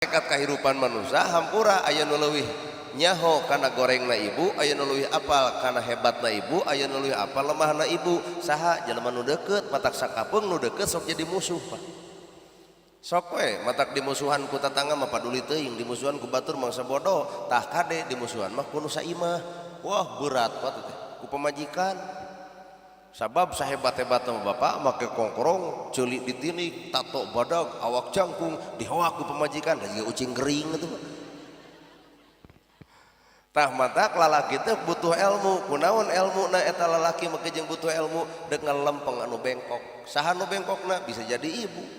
hakikat kehidupan manusia hampura aya nu leuwih nyaho kana gorengna ibu, aya nu leuwih apal kana hebatna ibu, aya nu leuwih apal lemahna ibu. Saha jelema nu deukeut matak sakapeung nu deukeut sok jadi musuh Pak. Sok we matak dimusuhan ku tatangga mah paduli teuing, dimusuhan ku batur mangsa bodoh, tah kade dimusuhan mah ku nu saimah. Wah berat Pak teh ku pamajikan. Sabab sahebat-hebat sama bapak make kongkorong celik ditinik tato badag awak jangkung dihoak ku pemajikan dan juga ucing kering itu Pak. Tah matak lalaki teh butuh ilmu, kunaon ilmu na eta lalaki make jeung butuh ilmu dengan lempeng anu bengkok. Saha nu bengkokna bisa jadi ibu.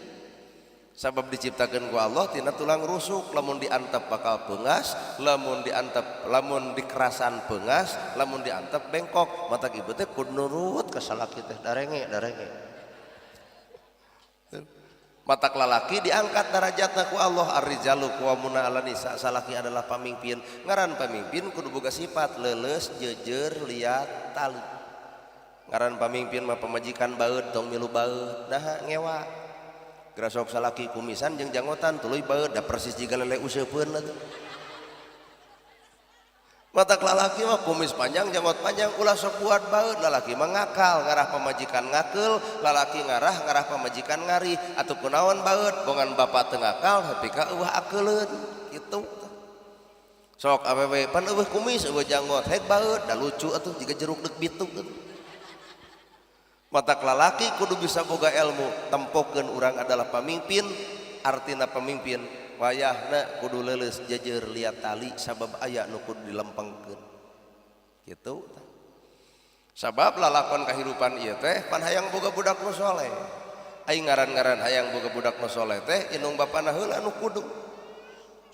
Sabab diciptakeun ku Allah tina tulang rusuk, lamun diantep bakal peungas, lamun dikerasan peungas, lamun diantep bengkok. Matak ibu teh kudu nurut ka salaki teh darenge. Matak lalaki diangkat derajatna ku Allah, ar-rijalu qawwamuna 'alan nisa, salaki adalah pamimpin. Ngaran pamimpin kudu boga sifat leuleus, jeujer, liat, tali. Ngaran pamimpin mah pamajikan baeud tong milu baeud, nah ngewa. Gerasok salaki kumisan jeung janggotan tuluy baeud da persis jiga lele useupeun atuh. Matak lalaki mah kumis panjang janggot panjang ulah sok buat baeud, lalaki mah ngakal ngarah pamajikan ngakeul, lalaki ngarah pamajikan ngari atuh kunaon baeud bongan bapak teu ngakal tapi ka eueuh akeuleun kitu. Sok awewe pan eueuh kumis eueuh janggot hek baeud da lucu atuh jiga jeruk deuk bitung atuh. Matak lalaki kudu bisa boga ilmu, tempokeun urang adalah pamimpin, artina pamimpin wayahna kudu leuleus jeujer liat tali sabab aya nu kudu dilempengkeun. Kitu. Sabab lalakon kahirupan ieu teh pan hayang boga budak nu soleh. Aing ngaran-ngaran hayang boga budak nu soleh teh indung bapana heula nu kudu.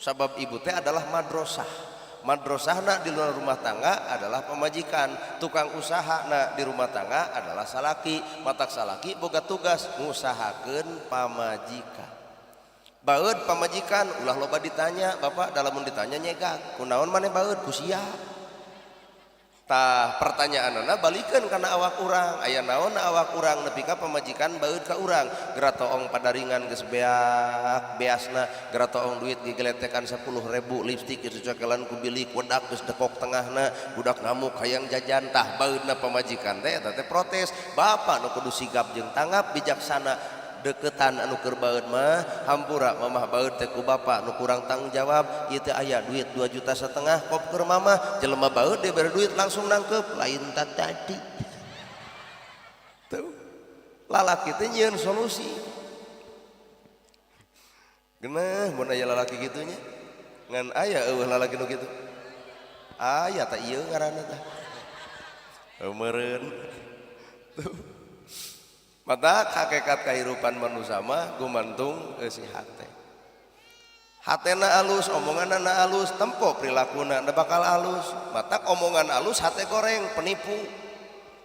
Sabab ibu teh adalah madrasah. Madrasahna di luar rumah tangga adalah pemajikan, tukang usahana di rumah tangga adalah salaki. Matak salaki boga tugas ngusahakeun pamajikan. Baeud pamajikan ulah loba ditanya, bapak dalamun ditanya nyegak, kunaon maneh baeud ku sia. Tah pertanyaanna balikeun kana awak urang, aya naon awak urang nepi ka pamajikan baeud ka urang. Geura toong padaringan geus beak beasna, geura toong duit digeletekan 10.000 lipstik geus dicokelan ku bilik wedak geus dekok tengahna, budak ngamuk hayang jajan. Tah baeudna pamajikan teh eta teh protes, bapak nu kudu sigap jeung tanggap bijaksana. Deketan anu keur baeud mah hampura mamah baeud teh ku bapa nu kurang tanggung jawab, ieu teh aya duit 2,5 juta kop keur mamah, jelema baeud dibere duit langsung nangkep lain tadi. Tuh lalaki teh nyieun solusi. Geunah mun aya lalaki kitu nya ngan aya eueuh lalaki nu kitu aya tah ieu ngaranna tah meureun. Tuh mata hakikat kehidupan manusia mah gumantung si hate. Hatena alus, omonganna alus, tempo prilakuna da bakal alus. Matak omongan alus hate goreng, penipu.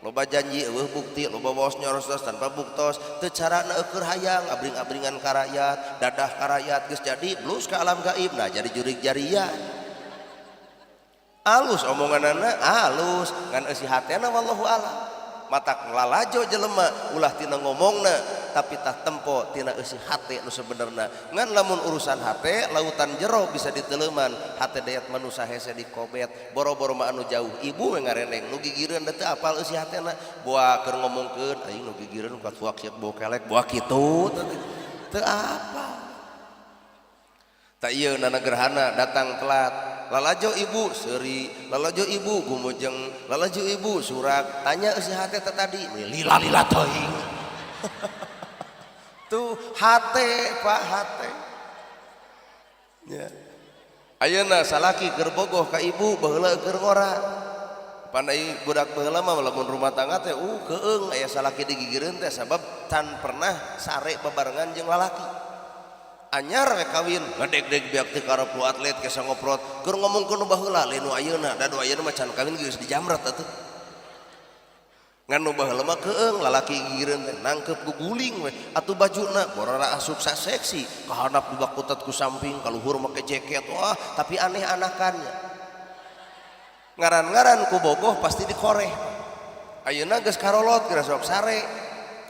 Loba janji eueuh bukti, loba waos nyorostos tanpa buktos, teu carana eukeur hayang abring-abringan ka rakyat, dadah ka rakyat geus jadi blus ka alam gaib, nah jadi jurig jariah. Alus omonganna alus, ngan si hatena wallahu a'lam. Matak lalajo jelema ulah tina ngomongna tapi tah tempo tina eusi hate nu sebenarna. Ngan lamun urusan hate lautan jero bisa diteleuman, hate dayat manusia hese dikobet, boro-boro mah anu jauh ibu we ngareneng nu gigireun teh apal eusi hatena, boa keur ngomongkeun aing nu gigireun ka tuak siap bawa kelek boa kitu teu apa. Tak ieu nana gerhana datang telat. Lalajo ibu seuri, lalajo ibu gumujeng, lalajo ibu surak, tanya si hate tadi, lila teuing. Tuh hate Pak hate. Ya. Ayeuna salaki keur bogoh ka ibu baheula keur ngora. Pandai budak baheula mah lamun rumah tangga teh keung aya salaki digigireun teh sabab tan pernah sare babarengan jeung lalaki. Anyar we kawin ngadeg-deg biak teh karep lu atlet kesa ngoprot keur ngomongkeun nu baheula lain nu ayeuna da nu ayeuna mah can kawin geus dijamret atuh ngan nu baheula mah keung lalaki gigireun teh nangkep guguling we atuh bajuna borara sukses seksi kahandap dibak putat ku samping kaluhur make jeket wah tapi aneh anakannya ngaran-ngaran ku bogoh pasti dikoreh ayeuna geus karolot geus sok sare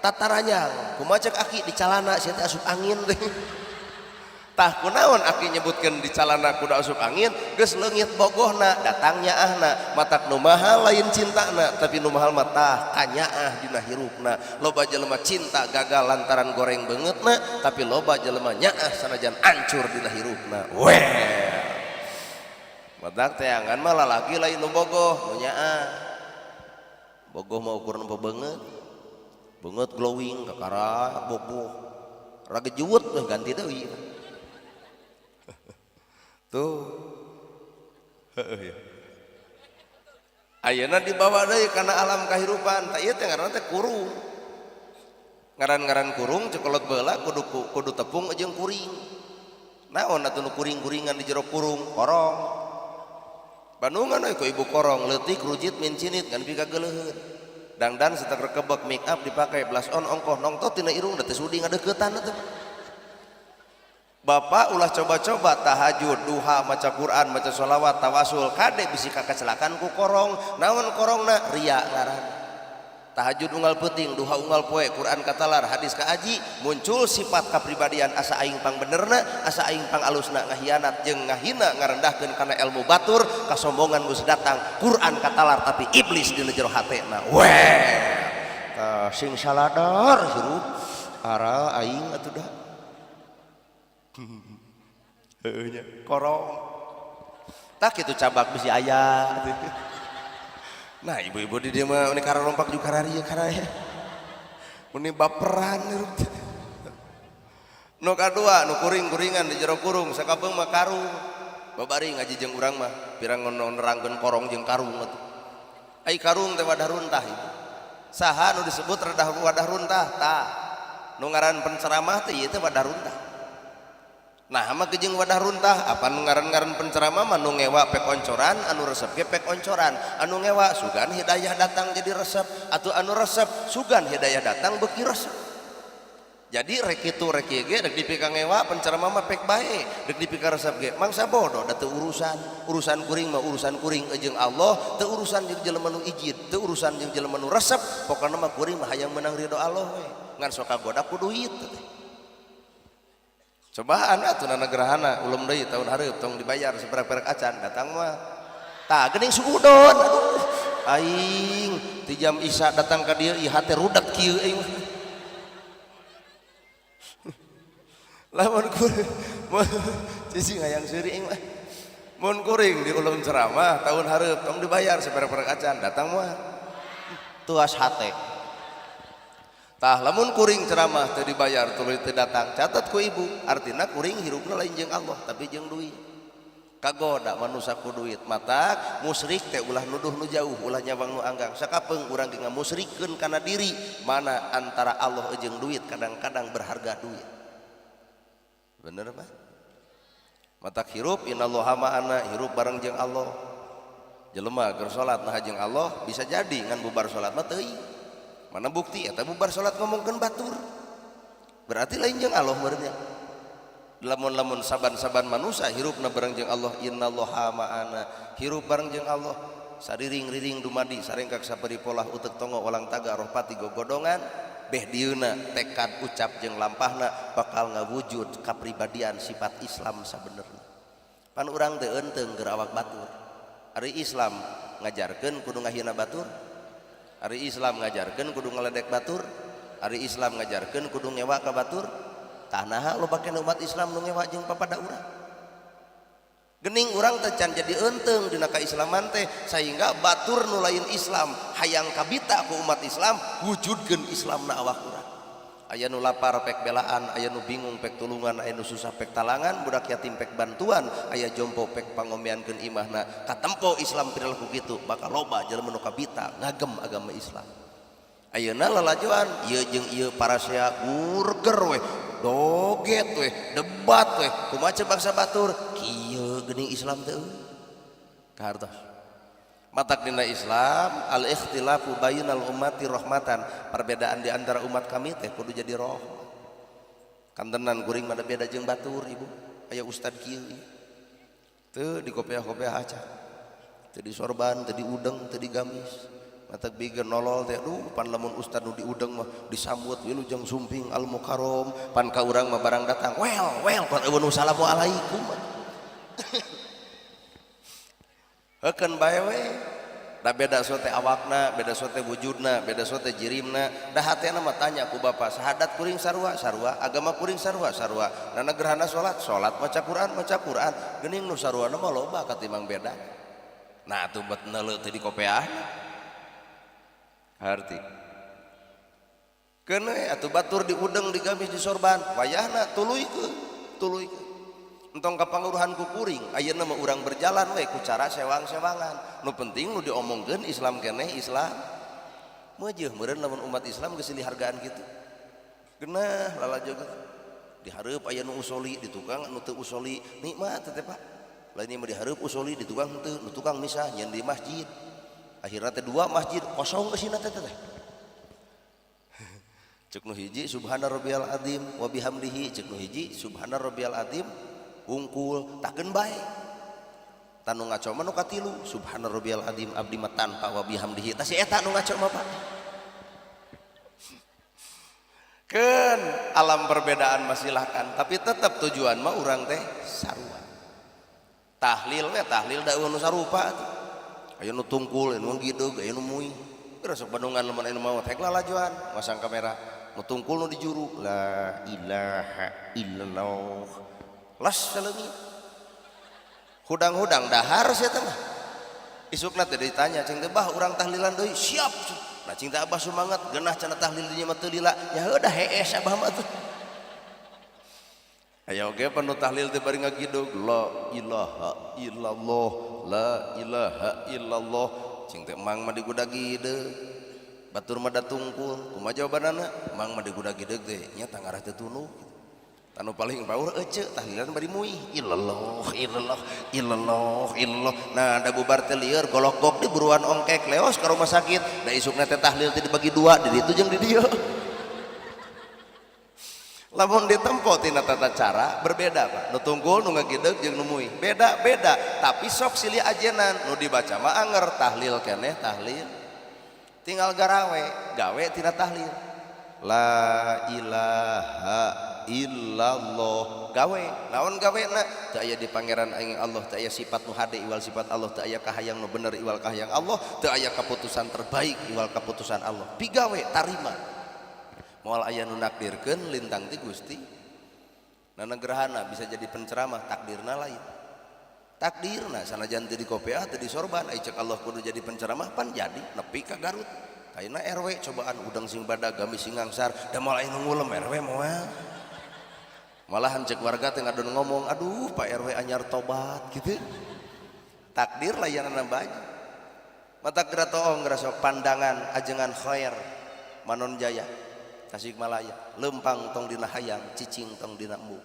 tataranyang kumaha cek aki di calana sia teh asup angin teh tah kunaon aki nyebutkeun di calana kuda asup angin geus leungit bogohna datangnya ahna matak nu mahal lain cintana tapi nu mahal mah tah kanyaah dina hirupna loba jelema cinta gagal lantaran goreng beungeutna tapi loba jelema nyaah sanajan ancur dina hirupna matak teangan mah lalaki lain nu bogoh nu nyaah bogoh mah ukurna beungeut glowing kakara boboh ragejut ganti deui tuh ayeuna dibawa deui kana alam kahirupan tah ieu teh ngaranna teh kurung ngaran-ngaran kurung cokolot beula kudu tepung jeung kuring naon atuh nu kuring-kuringan di jero kurung korong Bandungan euy ku ibu korong leutik rujit mincinit ngan pika geuleuheun dangdan setek rekebek make up dipakai blush on ongkoh nongtot tina irung da teh sudi ngadeuketan atuh Bapak ulah coba-coba tahajud, duha, maca Quran, maca sholawat, tawasul, kade bisi kakacelakan ku korong, naon korongna ria ngaran. Tahajud unggal peuting, duha unggal poe, Quran katalar, hadis kaaji, muncul sifat kapribadian asa aing pang benerna, asa aing pang alusna ngahianat jeung ngahina ngarendahkeun kana ilmu batur, kasombongan geus datang, Quran katalar tapi iblis dina jero hatena. Weh. Sing saladar hirup ara aing atuh dah. Korong tak itu cabak bisi ayah nah ibu-ibu di dia mah ini karena lompak juga kararieu karaya ini baperan nu kadua nu kuring-kuringan di jero kurung sakabeung mah karung babari ngaji jeung urang mah pirang nerangkeun korong jeung karung atuh ai karung teh wadah runtah ibu saha nu disebut wadah runtah tah nu ngaran penceramah teh ieu teh wadah runtah. Nah ama kejeng wadah runtah apa ngaran-ngaran penceramah mah nu ngewa pek oncoran anu resep ge pek oncoran anu ngewa sugan hidayah datang jadi resep atau anu resep sugan hidayah datang beuki resep jadi rek kitu rek ieu ge rek dipika ngewa penceramah mah pek bae rek dipika resep ge mangsa bodoh da teu urusan kuring mah urusan kuring jeung Allah teu urusan jeung jelema nu ijid teu urusan jeung jelema nu resep pokona mah kuring mah hayang menang ridho Allah we ngan sok kagoda ku duit teh cobaan atuh na gerahana ulum deui tahun hareup tong dibayar saperek-perek acan datang mah tah geuning suudon aduh aing ti jam isya datang ka dieu ieu hate rudak kieu aing lamun kuring cicing hayang seuri aing mah mun kuring di ulum ceramah tahun hareup tong dibayar saperek-perek acan datang mah tuas hate tah lamun kuring ceramah teu dibayar tuluy teu datang catat ku ibu artina kuring hirupna lain jeung Allah tapi jeung duit kagoda manusia ku duit matak musyrik teh ulah nuduh nu jauh ulah nyawang nu anggang sakapeung urang ge ngamusyrikkeun kana diri mana antara Allah jeung duit kadang-kadang berharga duit bener Pak matak hirup innallaha ma'ana hirup bareng jeung Allah jelema keur salat nah jeung Allah bisa jadi ngan bubar salat mah teuing mana bukti eta bubar salat ngomongkeun batur berarti lain jeung Allah meureunnya lamun saban-saban manusia hirupna bareng jeung Allah innallaha ma'ana hirup bareng jeung Allah sariring-riring dumadi sarengkak saperi polah utek tongo walang taga roh pati gogodongan beh dieuna tekad ucap jeung lampahna bakal ngawujud kapribadian sifat Islam sabenerna pan urang teu eunteng keur awak batur ari Islam ngajarkeun kudu ngahina batur Ari Islam ngajarkeun kudu ngeledek batur, ari Islam ngajarkeun kudu ngewa ka batur. Tah naha lo pake umat Islam nu ngewa jeung papada urang. Geuning urang teh can jadi eunteng dina kaislaman teh sehingga batur nu lain Islam hayang kabita ku umat Islam wujudkeun Islamna awak urang. Aya nu lapar pek belaan, aya nu bingung pek tulungan, aya nu susah pek talangan, budak yatim pek bantuan, aya jompo pek pangombeankeun imahna. Katempo Islam perilaku kitu, bakal loba jelema nu kabita ngagem agama Islam. Ayeuna lalajoan ieu jeung ieu parasea burger we, doget we, debat we, kumaha bangsa batur, kieu geuning Islam teh kahartos. Matak dina Islam al-ikhtilafu bainal ummati rahmatan perbedaan di antara umat kami teh kudu jadi rahmat kantenan kuring mah beda jeung batur ibu aya ustad kieu teu di kopiah-kopiah aca teu di sorban teu di udeng teu di gamis Matak bigen nolol teh duh pan lamun ustad nu diudeng mah disambut wilujeng sumping al mukarrom pan ka urang mah barang datang well pan eueun assalamualaikum heukeun bae we da beda sote awakna beda sote wujudna beda sote jirimna da hatena mah tanya ku bapa sahadat kuring sarua agama kuring sarua nana gerhana salat maca Quran geuning nu saruana mah loba katimbang beda nah atuh bet neuleuh teh di kopeahna arti kene atuh batur diudeng digamis di sorban wayahna tuluykeun entong kapanguruhan ku kuring ayeuna mah urang berjalan we ku cara sewang-sewangan nu penting nu diomongkeun Islam keneh Islam meujeuh meureun lamun umat Islam geus dihargaan kitu geunah lalajo dihareup aya nu usoli di tukang anu teu usoli nikmat teh Pak lain mah dihareup usoli di tukang teu nu tukang misah nyen di masjid akhirnya teh dua masjid kosong kesina teh cek nu hiji subhana rabbiyal azim wa bihamdihi cek nu hiji subhana rabbiyal azim wungkul takeun bae tanu ngaco mah nu katilu subhana rabbiyal azim abdi mah tanpa wa bihamdihi tah si eta nu ngaco mah Pak keun alam perbedaan mah silahkan tapi tetap tujuan mah urang teh sarua tahlil we tahlil da nu sarupa tuh aya nu tungkul anu ngideg aya nu muih geus sok bandungan lamun anu maot hek lalajoan masang kamera nu tungkul nu di juru la ilaha illallah las saleungit hudang-hudang dahar sia teh mah isukna teh ditanya cing teh bah urang tahlilan deui siap nah cing teh abah sumanget geunah cenah tahlil dinya mah teu lila nya heuh dah hees abah mah tuh aya oge panu tahlil teh bari ngagidog la ilaha illallah la ilaha illallah cing teh mang mah digudag-gideug batur mah da tungkul kumaha jawabanana mang mah digudag-gideug teh nya tangarah teh tunuh tanu paling baur ece tahlilan bari muih illallah nah da bubar teh lieur golok-gok di buruan ongkek leos ka rumah sakit da isukna teh tahlil teh dibagi dua di ditu jeung di dieu lamun ditempo tina tata cara berbeda Pak nu tunggul nu ngagideg jeung nu muih beda tapi sok silih ajenan nu dibaca mah anger tahlil keneh tahlil tinggal gawe tina tahlil la ilaha illallah gawe naon gawena teu aya di pangeran aing Allah teu aya sifat nu hade iwal sifat Allah teu aya kahayang nu bener iwal kahayang Allah teu aya kaputusan terbaik iwal kaputusan Allah pigawe tarima moal aya nu nakdirkeun lintang ti Gusti nana gerhana bisa jadi penceramah takdirna lain takdirna sanajan teu di kopiah teu di sorban ai cek Allah kudu jadi penceramah pan jadi nepi ka Garut ayeuna RW cobaan udang sing badag gamis sing ngangsar da moal aya nu ngulem RW moal malahan cek warga teh ngadon ngomong aduh Pak RW anyar tobat gitu takdir layanana banyak mata geura toong geura sok pandangan ajengan khair Manon Jaya Tasikmalaya lempang tong dina hayang cicing tong dina embung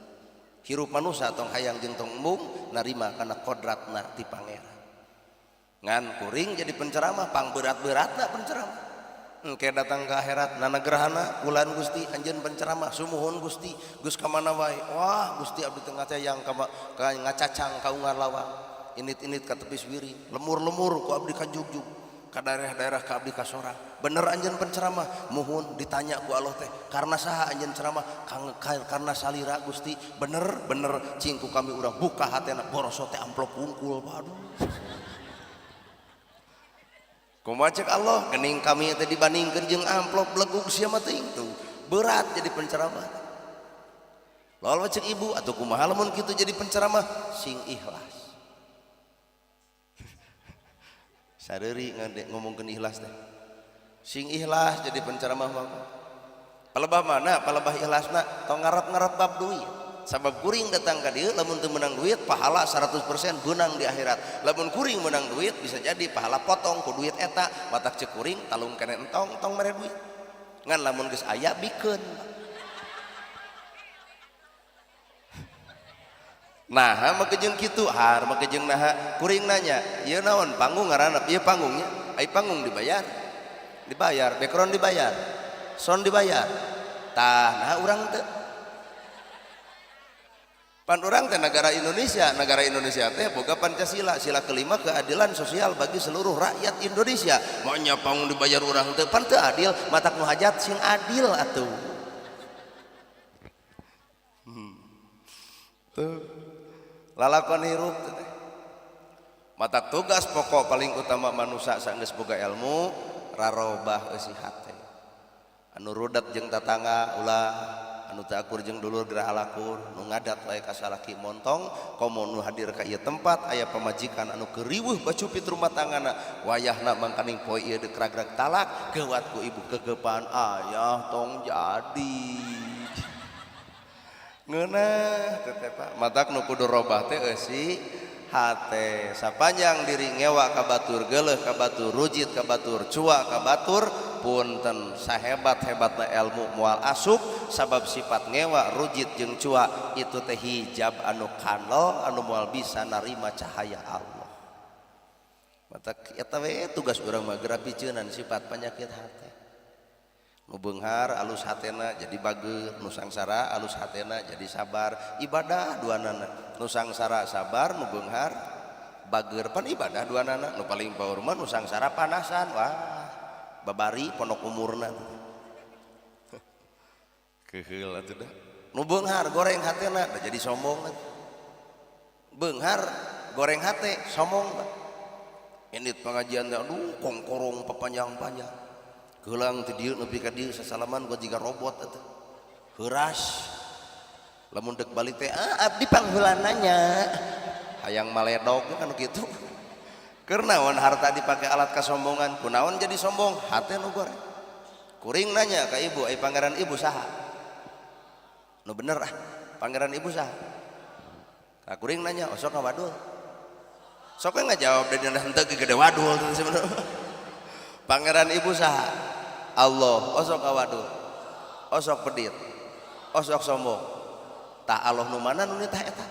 hirup manusia tong hayang jeung tong embung narima kana kodratna ti pangeran ngan kuring jadi penceramah pang berat-beratna penceramah engke datang ke akhirat nana gerhana bulan Gusti anjeun penceramah sumuhun Gusti geus ka mana wae wah Gusti abdi teu ngacayang ka ngacacang ka ungar lawang init-init ka tepis wiri lemur-lemur ku abdi ka jugjug ka daerah-daerah ka abdi ka sorang bener anjeun penceramah muhun ditanya ku Allah teh karena saha anjeun ceramah karena salira Gusti bener cing ku kami urang buka hatena boroso teh amplop wungkul aduh kumaha cek Allah geuning kami teh dibandingkeun jeung amplop blegug sia mah teuing tuh berat jadi penceramah lalu cek ibu atuh kumaha lamun kitu jadi penceramah sing ikhlas sareuri ngomongkeun ikhlas teh sing ikhlas jadi penceramah mah palebah mana palebah ikhlasna tong ngarep-ngarep bab duit sabab kuring datang ka dieu lamun teu menang duit pahala 100% beunang di akhirat lamun kuring menang duit bisa jadi pahala potong ku duit eta matak cek kuring talung kene entong tong mere duit ngan lamun geus aya bikeun nah mah jeung kitu har mah jeung naha kuring nanya ieu naon panggung ngaranna ieu panggungnya ai panggung dibayar background dibayar sound dibayar tah nah urang teu Pan urang teh negara Indonesia teh boga Pancasila, sila kelima keadilan sosial bagi seluruh rakyat Indonesia. Maunya pangun dibayar urang teh pan teu adil, matak nu hajat sing adil atuh. Tuh. Lalakon hirup teh. Matak tugas pokok paling utama manusia saenggeus boga ilmu rarobah eusi hate. Anu rudat jeung tatangga ulah anu teu akur jeung dulur gerah alakur nu ngadat wae ka salaki montong komo nu hadir ka ieu tempat aya pamajikan anu keuriweuh bacupit rumah tanggana wayahna mangkaning poe ieu deuk-ragrag talak geuwat ku ibu kegepan ayah tong jadi ngeunah teh Pak matak nu kudu robah teh eusi hate sapanjang diri ngewa ka batur geuleuh ka batur rujit ka batur cua ka batur punten sahebat-hebatna ilmu moal asuk sabab sifat ngewa rujit jeung cua itu teh hijab anu kanel anu moal bisa narima cahaya Allah. Mata eta we tugas urang mah geura piceunan sifat penyakit hate. Nu beunghar alus hatena jadi bageur, nu sangsara alus hatena jadi sabar. Ibadah duanana. Nu sangsara sabar, nu beunghar bageur pan ibadah duanana. Nu paling paur mah nu sangsara panasan. Wah, babari pondok umurna. Keheul atuh dah. Nu beunghar goreng hatena da jadi sombong. Beunghar goreng hate sombong. Indit pengajian teh aduh kongkorong papanjang-panjang. Geulang ti dieu nepi ka dieu sasalaman gua jiga robot atuh. Heuras. Lamun deuk balik teh abdi pangheulananya. Hayang maledog kan kitu. Keur naon harta dipake alat kasombongan? Kunaon jadi sombong? Hate nu goreng. Kuring nanya ka ibu, pangeran ibu saha? Nu bener pangeran ibu saha? Ka kuring nanya, osok ka wadul. Sok ngajawab dari henteu ge gede wadul sebenarnya. Pangeran ibu saha? Allah, osok kawadul, osok pedit, osok sombong. Tak Allah nu mana nu nitah eta.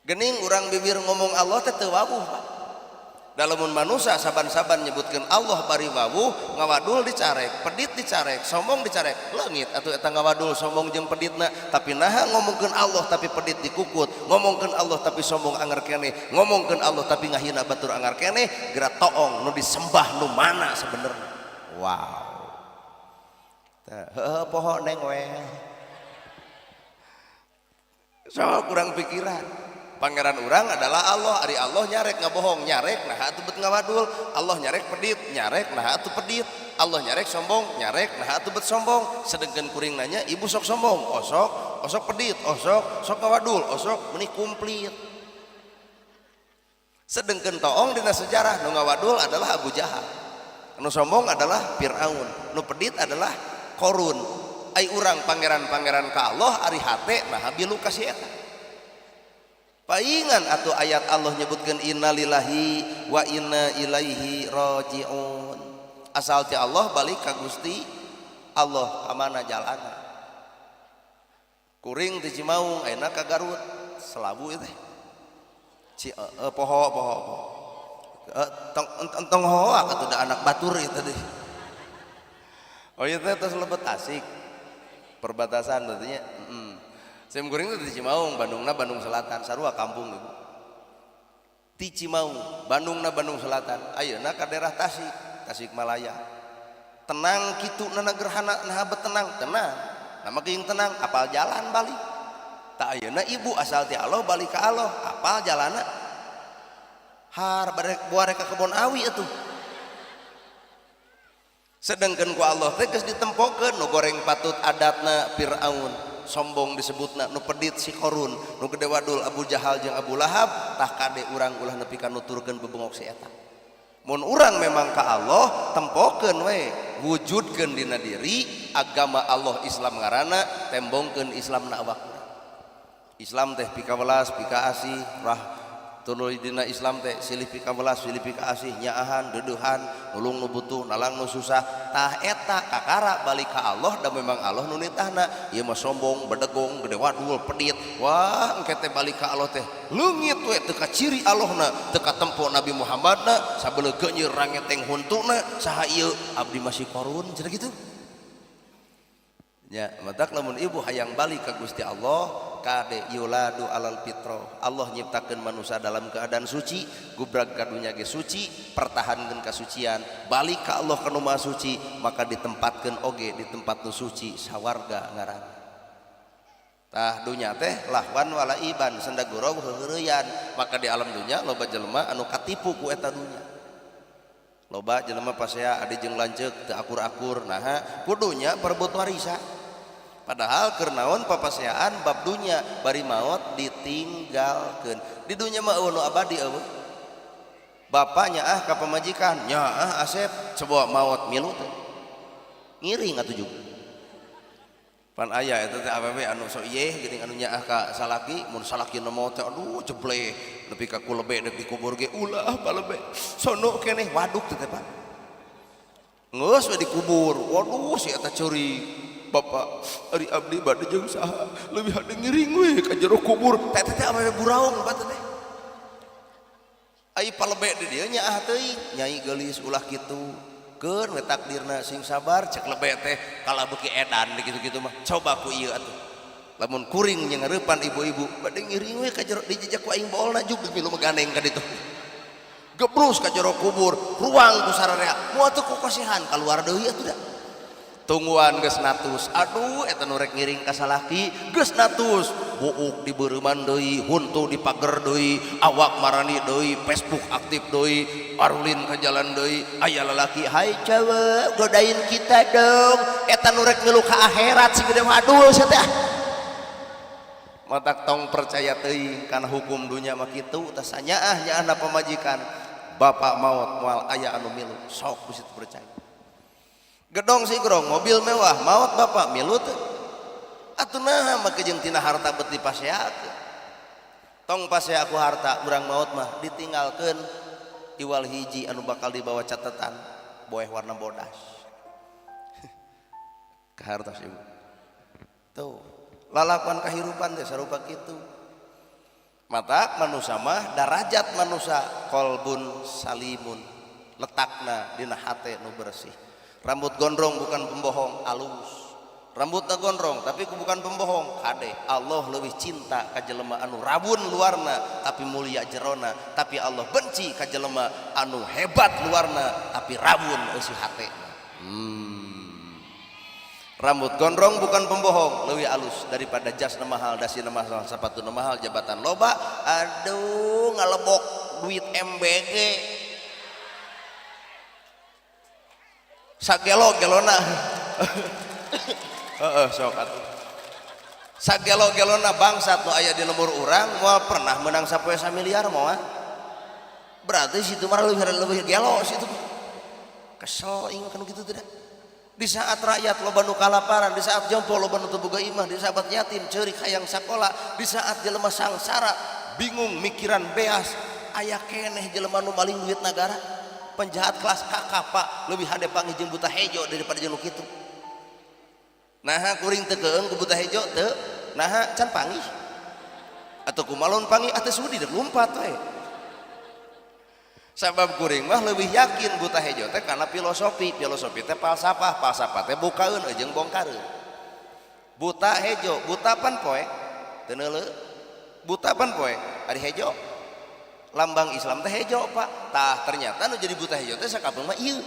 Gening urang bibir ngomong Allah teh teu wawuh, Pak. Dalamun manusia saban-saban nyebutkeun Allah bari wawuh, ngawadul dicarek, pedit dicarek, sombong dicarek. Leungit atuh eta ngawadul sombong jeung peditna, tapi naha ngomongkeun Allah tapi pedit dikukut, ngomongkeun Allah tapi sombong anger keneh, ngomongkeun Allah tapi ngahina batur anger keneh, geura toong nu disembah nu mana sebenarnya. Wow. Heuh poho neng we. So kurang pikiran. Pangeran urang adalah Allah. Ari Allah nyarek ngabohong, nyarek nah atuh bet ngawadul. Allah nyarek pedit, nyarek nah atuh pedit. Allah nyarek sombong, nyarek nah atuh bet sombong. Sedengkeun kuring nanya, ibu sok sombong, osok pedit, sok ngawadul, osok meuni kumplit. Sedengkeun toong dina sejarah nu ngawadul adalah Abu Jahal. Nu sombong adalah Firaun, nu pedit adalah Korun. Ai urang pangeran-pangeran ka Allah ari hate nah bilu ka si eta. Paingan atuh ayat Allah nyebutkeun innalillahi wa inna ilaihi rajiun. Asal ti Allah balik ka Gusti Allah amana jalana. Kuring ti Cimaung ayeuna ka Garut Selabu teh. Poho entong hoa atuh da anak batur itu teh. Oh ieu teh tos lebet Tasik. Perbatasan berarti nya. Sim kuring itu di Cimaung, Bandungna Bandung Selatan, sarua kampung ibu. Di Cimaung, Bandungna Bandung Selatan, ayeuna ka daerah Tasik, Tasikmalaya. Tenang kitu nana gerhana nah betenang, tenang. Nama geuing tenang, apal jalan balik. Tak ayeuna ibu asal ti Allah balik ka Allah, apal jalanna. Har barek buare ka kebon awi atuh. Sedengkeun ku Allah teh geus ditempokeun nu goreng patut adatna Firaun. Sombong disebutna nu pedit si Korun, nu gede wadul Abu Jahal jeung Abu Lahab, tah kade urang ulah nepi ka nuturkeun bebengok si eta. Mun urang memang ka Allah, tempokeun we, wujudkeun dina diri agama Allah Islam ngaranna, tembongkeun Islamna awak. Islam teh pikawelas, pikaasih, tuluy dina Islam teh silih pikawelas, silih pikaasih, nyaahan, deuduhan, nulung nu butuh, nalang nu susah. Tah eta kakara balik ka Allah da memang Allah nu nitahna. Ieu mah sombong, bedegong, gede wadul, pedit. Wah, engke teh balik ka Allah teh leungit we teu ka ciri Allahna, teu ka tempo Nabi Muhammadna, sabeuleuk geunyeur rangeteng huntuna, saha ieu abdi masih Korun cenah kitu. nya matak lamun ibu hayang balik ka Gusti Allah kade yuladu alal fitrah. Allah nyiptakeun manusia dalam keadaan suci, gubrag ka dunya ge suci, pertahankeun kasucian, balik ka Allah ka nu maha suci, maka ditempatkeun oge di tempat nu suci sawarga ngaran. Tah dunya teh lahwan wala iban sendagurog heureuyan, maka di alam dunya loba jelema anu katipu ku eta dunya. Loba jelema pasea adi jeung lanceuk teu akur-akur, nah kudunya perebut warisan. Padahal keur naon papaseaan bab dunya bari maot ditinggalkeun. Di dunya mah eueuh nu abadi eueuh. Bapaknya ka pamajikan, nya Asep coba maot milu teh. Ngiring atuh juga. Pan aya eta teh awewe anu sok ieu geuning anu nyaah ka salaki, mun salaki nu maot teh aduh jeble nepi ka kulebe deuk dikubur ge ulah balebe. Sono keneh waduk teh Pak. Geus we dikubur. Waduh si eta ceurik. Bapak ari abdi bade jeung saha leuwih hade ngiring we ka jero kubur teh teh awewe buraung bae teh ai palebe di dieu nyaah teuing nyai geulis ulah kitu keun we takdirna sing sabar cek lebe teh kala beuki edan kitu-kitu mah coba ku ieu atuh lamun kuring nya ngeurepan ibu-ibu bade ngiring we ka jero dijejak ku aing baolna juk milu megandeng ka ditu gebrus ka jero kubur ruang ku sararea moal teu ku kasihan kaluar deui atuh da tungguan geus natus aduh eta nu rek ngiring ka salaki geus natus buuk di beureman deui huntu di pager deui awak marani deui Facebook aktif deui arulin ka jalan deui aya lalaki hai cewek godain kita dong eta nu rek ngilu ka akhirat si gede wadul sia teh matak tong percaya teuing kana hukum dunya mah kitu tah sanyaah nyaahna pamajikan bapak maot moal aya anu milu sok kusitu percaya gedong sigrong mobil mewah maot bapak milu teh atuh naha make jeung tina harta bet dipaseakeun tong pasea ku harta urang maot mah ditinggalkeun iwal hiji anu bakal dibawa catatan boeh warna bodas ka harta ieu tuh lalapan kahirupan teh sarupa kitu matak manusia mah darajat manusia qalbun salimun letakna dina hate nu bersih. Rambut gondrong bukan pembohong, alus. Rambutna gondrong tapi bukan pembohong, kade. Allah lebih cinta ka jelema anu rabun luarna tapi mulia jerona, tapi Allah benci ka jelema anu hebat luarna tapi rabun eusi hate. Rambut gondrong bukan pembohong, leuwih alus daripada jasna mahal, dasina mahal, sapatuna mahal, jabatan loba. Aduh ngalebok duit MBG. Sagelo-gelona sok atuh sagelo-gelona bangsat nu aya di lembur urang moal pernah menang sapoe samiliar moal berarti situ mah lebih gelo situ kesel ingat kan gitu tidak di saat rakyat loba nu kalaparan di saat jompo loba nu teu boga imah di saat yatim ceurik hayang sakola di saat jelema sangsara bingung mikiran beas aya keneh jelema nu maling duit nagara penjahat kelas kakak pak lebih hade panggih jeung buta hejo daripada jeung nu kitu naha kuring teu keung ku buta hejo teu naha can panggih atuh kumalon panggih atuh sudi deuk lumpat we sabab kuring mah lebih yakin buta hejo teh karena filosofi teh falsafah teh bukaeun jeung bongkareun buta hejo buta pan poe teu neuleuh buta pan poe ari hejo lambang Islam teh hejo pak tah ternyata nu jadi buta hejo teh sakabeung mah ieu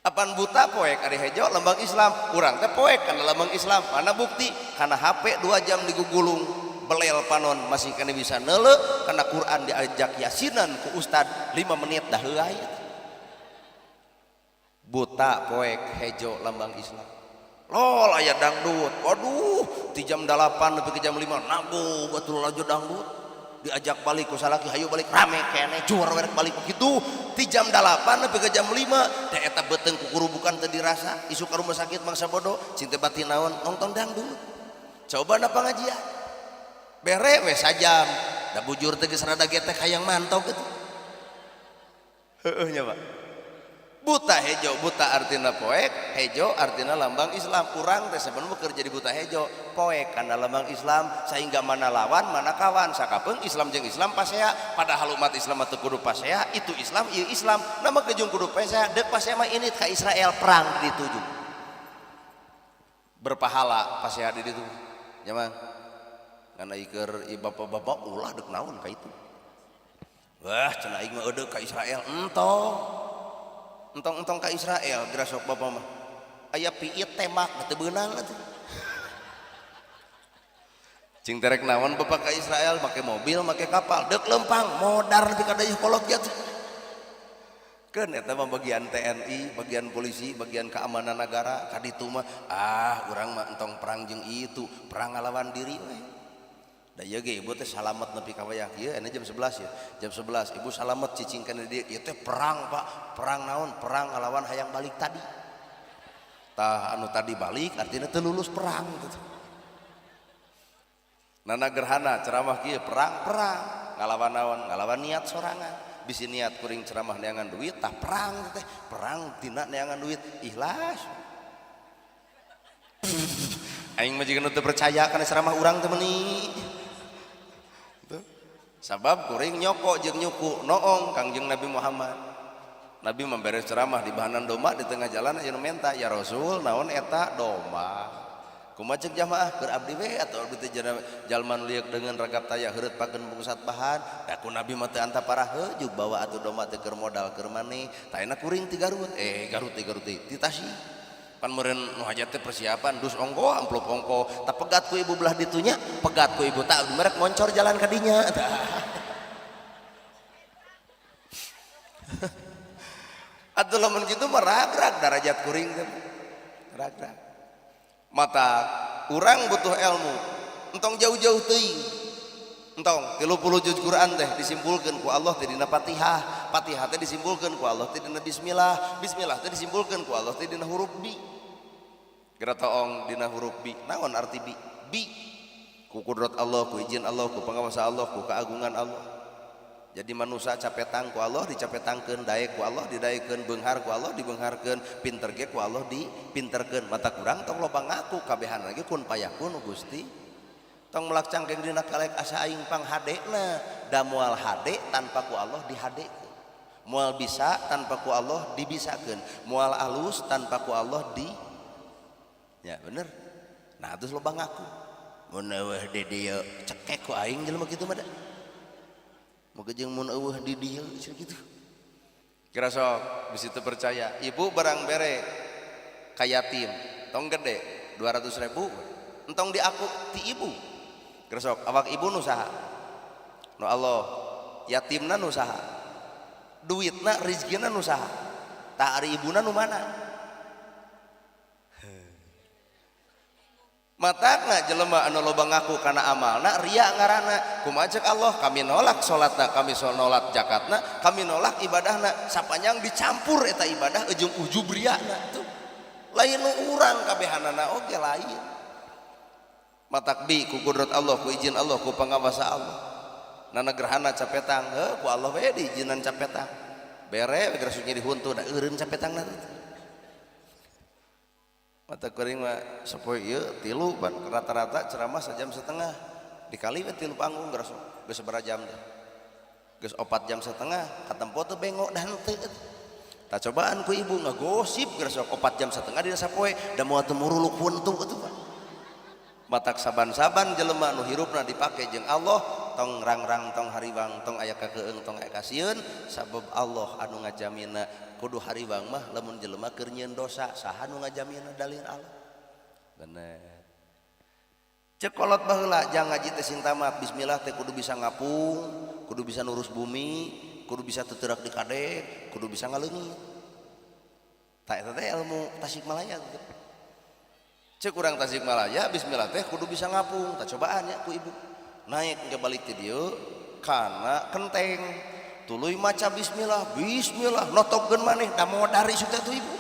apan buta poek ari hejo lambang Islam urang teh poek kana lambang Islam mana bukti kana HP 2 jam digugulung belel panon masih kana bisa neuleuh kana Quran diajak yasinan ku ustad 5 menit dah heuai buta poek hejo lambang Islam lol aya dangdut waduh ti jam 8 nepi ke jam 5 nago batul laju dangdut diajak balik ku salaki hayu balik rame kene juar werek balik begitu ti jam 8 nepi ke jam 5 teh eta beuteung ku kurubukan teu dirasa isu ka rumah sakit mangsa bodoh cinte batin naon nonton dangdut coba na pangajian bere we sajam da bujur teh geus rada getek hayang mantau kitu heueuh nya Pak buta hejo buta artina poek hejo artina lambang Islam kurang teh sebenarnya keur jadi buta hejo poek kana lambang Islam sehingga mana lawan mana kawan sakapeung Islam jeung Islam pasea padahal umat Islam teu kudu pasea itu Islam ieu Islam nama kejung kudu pasea deuk pasea mah ini ka Israel perang dituju berpahala pas ya di itu nyaman karena iker bapak-bapak ulah dek naon ka itu wah cenah aing mah eudeuh ka Israel entong ka Israel geura sok bapak mah aya piit tembak teu beunang atuh cing terek naon bapak ka Israel make mobil make kapal deuk lempang modar nepi ka dayeuh kolot nya keun eta mah bagian TNI bagian polisi bagian keamanan negara kaditu mah urang mah entong perang jeung itu perang ngalawan diri we da ieu ge ibu teh salamet nepi ka wayah ieu ena jam 11 ya jam 11 ibu salamet cicingkeun di dieu teh perang Pak perang naon perang ngalawan hayang balik tadi tah anu tadi balik artinya teu lulus perang gitu nana gerhana ceramah kieu perang ngalawan naon ngalawan niat sorangan bisi niat kuring ceramah neangan duit tah perang teh perang tina neangan duit ikhlas aing mah jiga nu teu percaya kana ceramah urang teh meuni sabab kuring nyoko jeung nyuku noong Kangjeng Nabi Muhammad Nabi memberes ceramah di bahanan domba di tengah jalan aya nu menta ya Rasul naon eta domba kumaha ceuk jamaah keur abdi we atuh abdi teh jalma nu lieur dengan ragap taya heureut pakeun bungsat bahan da ku Nabi mah teu anta parah heujug bawa atuh domba teh keur modal keur maneh tah ayeuna kuring ti Garut Garut ti Tasik pan meureun nu hajat teh persiapan dus ongko amplop ongko tah pegat ku ibu belah ditunya pegat ku ibu tah merek ngoncor jalan ka dinya atuh lamun kitu mah ragrag darajat kuring teh ragrag mata urang butuh ilmu entong jauh-jauh teuing entong 30 juz Quran teh disimpulkeun ku Allah teh dina Fatihah Fatihah teh disimpulkeun ku Allah teh dina bismillah bismillah teh disimpulkeun ku Allah teh dina huruf bi geura taong dina huruf bi naon arti bi ku kudrat Allah ku izin Allah ku pangawasa Allah ku keagungan Allah jadi manusia capetang ku Allah dicapetangkeun daek ku Allah didaekeun beunghar ku Allah dibeungharkeun pinter ge ku Allah dipinterkeun mata kurang tong loba ngaku kabehan lagi kun payakun Gusti tong melak cangkeng dina kalek asa aing pang hadena da moal hade tanpa ku Allah dihadekeun moal bisa tanpa ku Allah dibisakeun moal alus tanpa ku Allah ya bener nah terus loba ngaku mun eueuh di dieu cekek ku aing jelema kitu mah da moga jeung mun eueuh di dieu gitu kira sok bisi teu percaya ibu barang bere ka yatim tong gede 200.000 entong diaku ti ibu kira sok awak ibu nu saha nu Allah yatimna nu saha duitna rezekina nu saha tah ari ibuna nu mana matana jelema anu loba ngaku kana amalna ria ngaranna kumaha ceuk Allah kami nolak salatna kami nolak zakatna kami nolak ibadahna sapanjang dicampur eta ibadah ujung ujub riana tuh lain nu urang kabehanana oge lain matakbi ku kudrat Allah ku izin Allah ku pangawasa Allah nana gerhana capetang ku Allah we diizinan capetang bere geura sunya dihuntu da eureun capetangna mata kuring mah sapoe ieu 3 ban rata-rata ceramah sajam setengah dikali we 3 panggung geus sabaraha jam teh geus 4 jam setengah katempo teu bengok dan teu tah cobaan ku ibu ngagosip geus 4 jam setengah dina sapoe da moal teu muruluk puntung atuh matak saban-saban jelema nu hirupna dipake jeung Allah tong rangrang tong hariwang tong aya kakeung tong aya kasieun sabab Allah anu ngajamina kudu hariwang mah lamun jelema keur nyieun dosa saha nu ngajamina dalil Allah bener cek kolot baheula jang ngaji teh sintamat bismillah teh kudu bisa ngapung kudu bisa nurus bumi kudu bisa tuteurak di kadek kudu bisa ngaleungit tah eta teh ilmu Tasikmalaya cek urang Tasikmalaya bismillah teh kudu bisa ngapung tah cobaan ya ku ibu naik ke balik ti dieu kana kenteng tuluy maca bismillah bismillah notogkeun maneh da modari sudah tuh ibu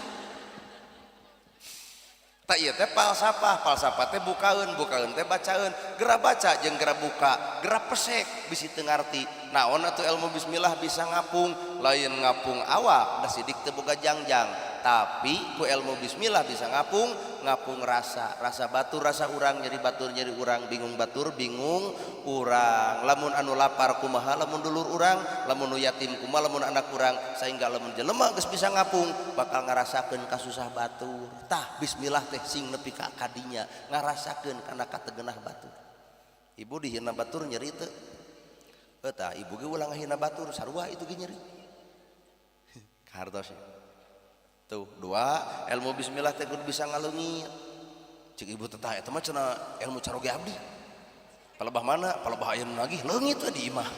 tak ieu teh falsafah teh bukaeun teh bacaeun geura baca jeung geura buka geura pesek bisi teu ngarti naon atuh ilmu bismillah bisa ngapung lain ngapung awak da sidik teu boga jangjang tapi ku ilmu bismillah bisa ngapung rasa batur rasa urang nyeri batur nyeri urang bingung batur bingung urang lamun anu lapar kumaha lamun dulur urang lamun nu yatim kumaha lamun anak urang sehingga lamun jelema geus bisa ngapung bakal ngarasakeun kasusah batur tah bismillah teh sing nepi ka kadinya ngarasakeun kana kategenah batur. Ibu dihina batur nyeri teu eta ibu ge ulang hina batur sarua itu ge nyeri hartos tuh dua ilmu bismillah teh kudu bisa ngaleungit cik ibu tetah eta mah cenah ilmu caroge abdi palebah mana palebah aya nu nagih leungit we di imah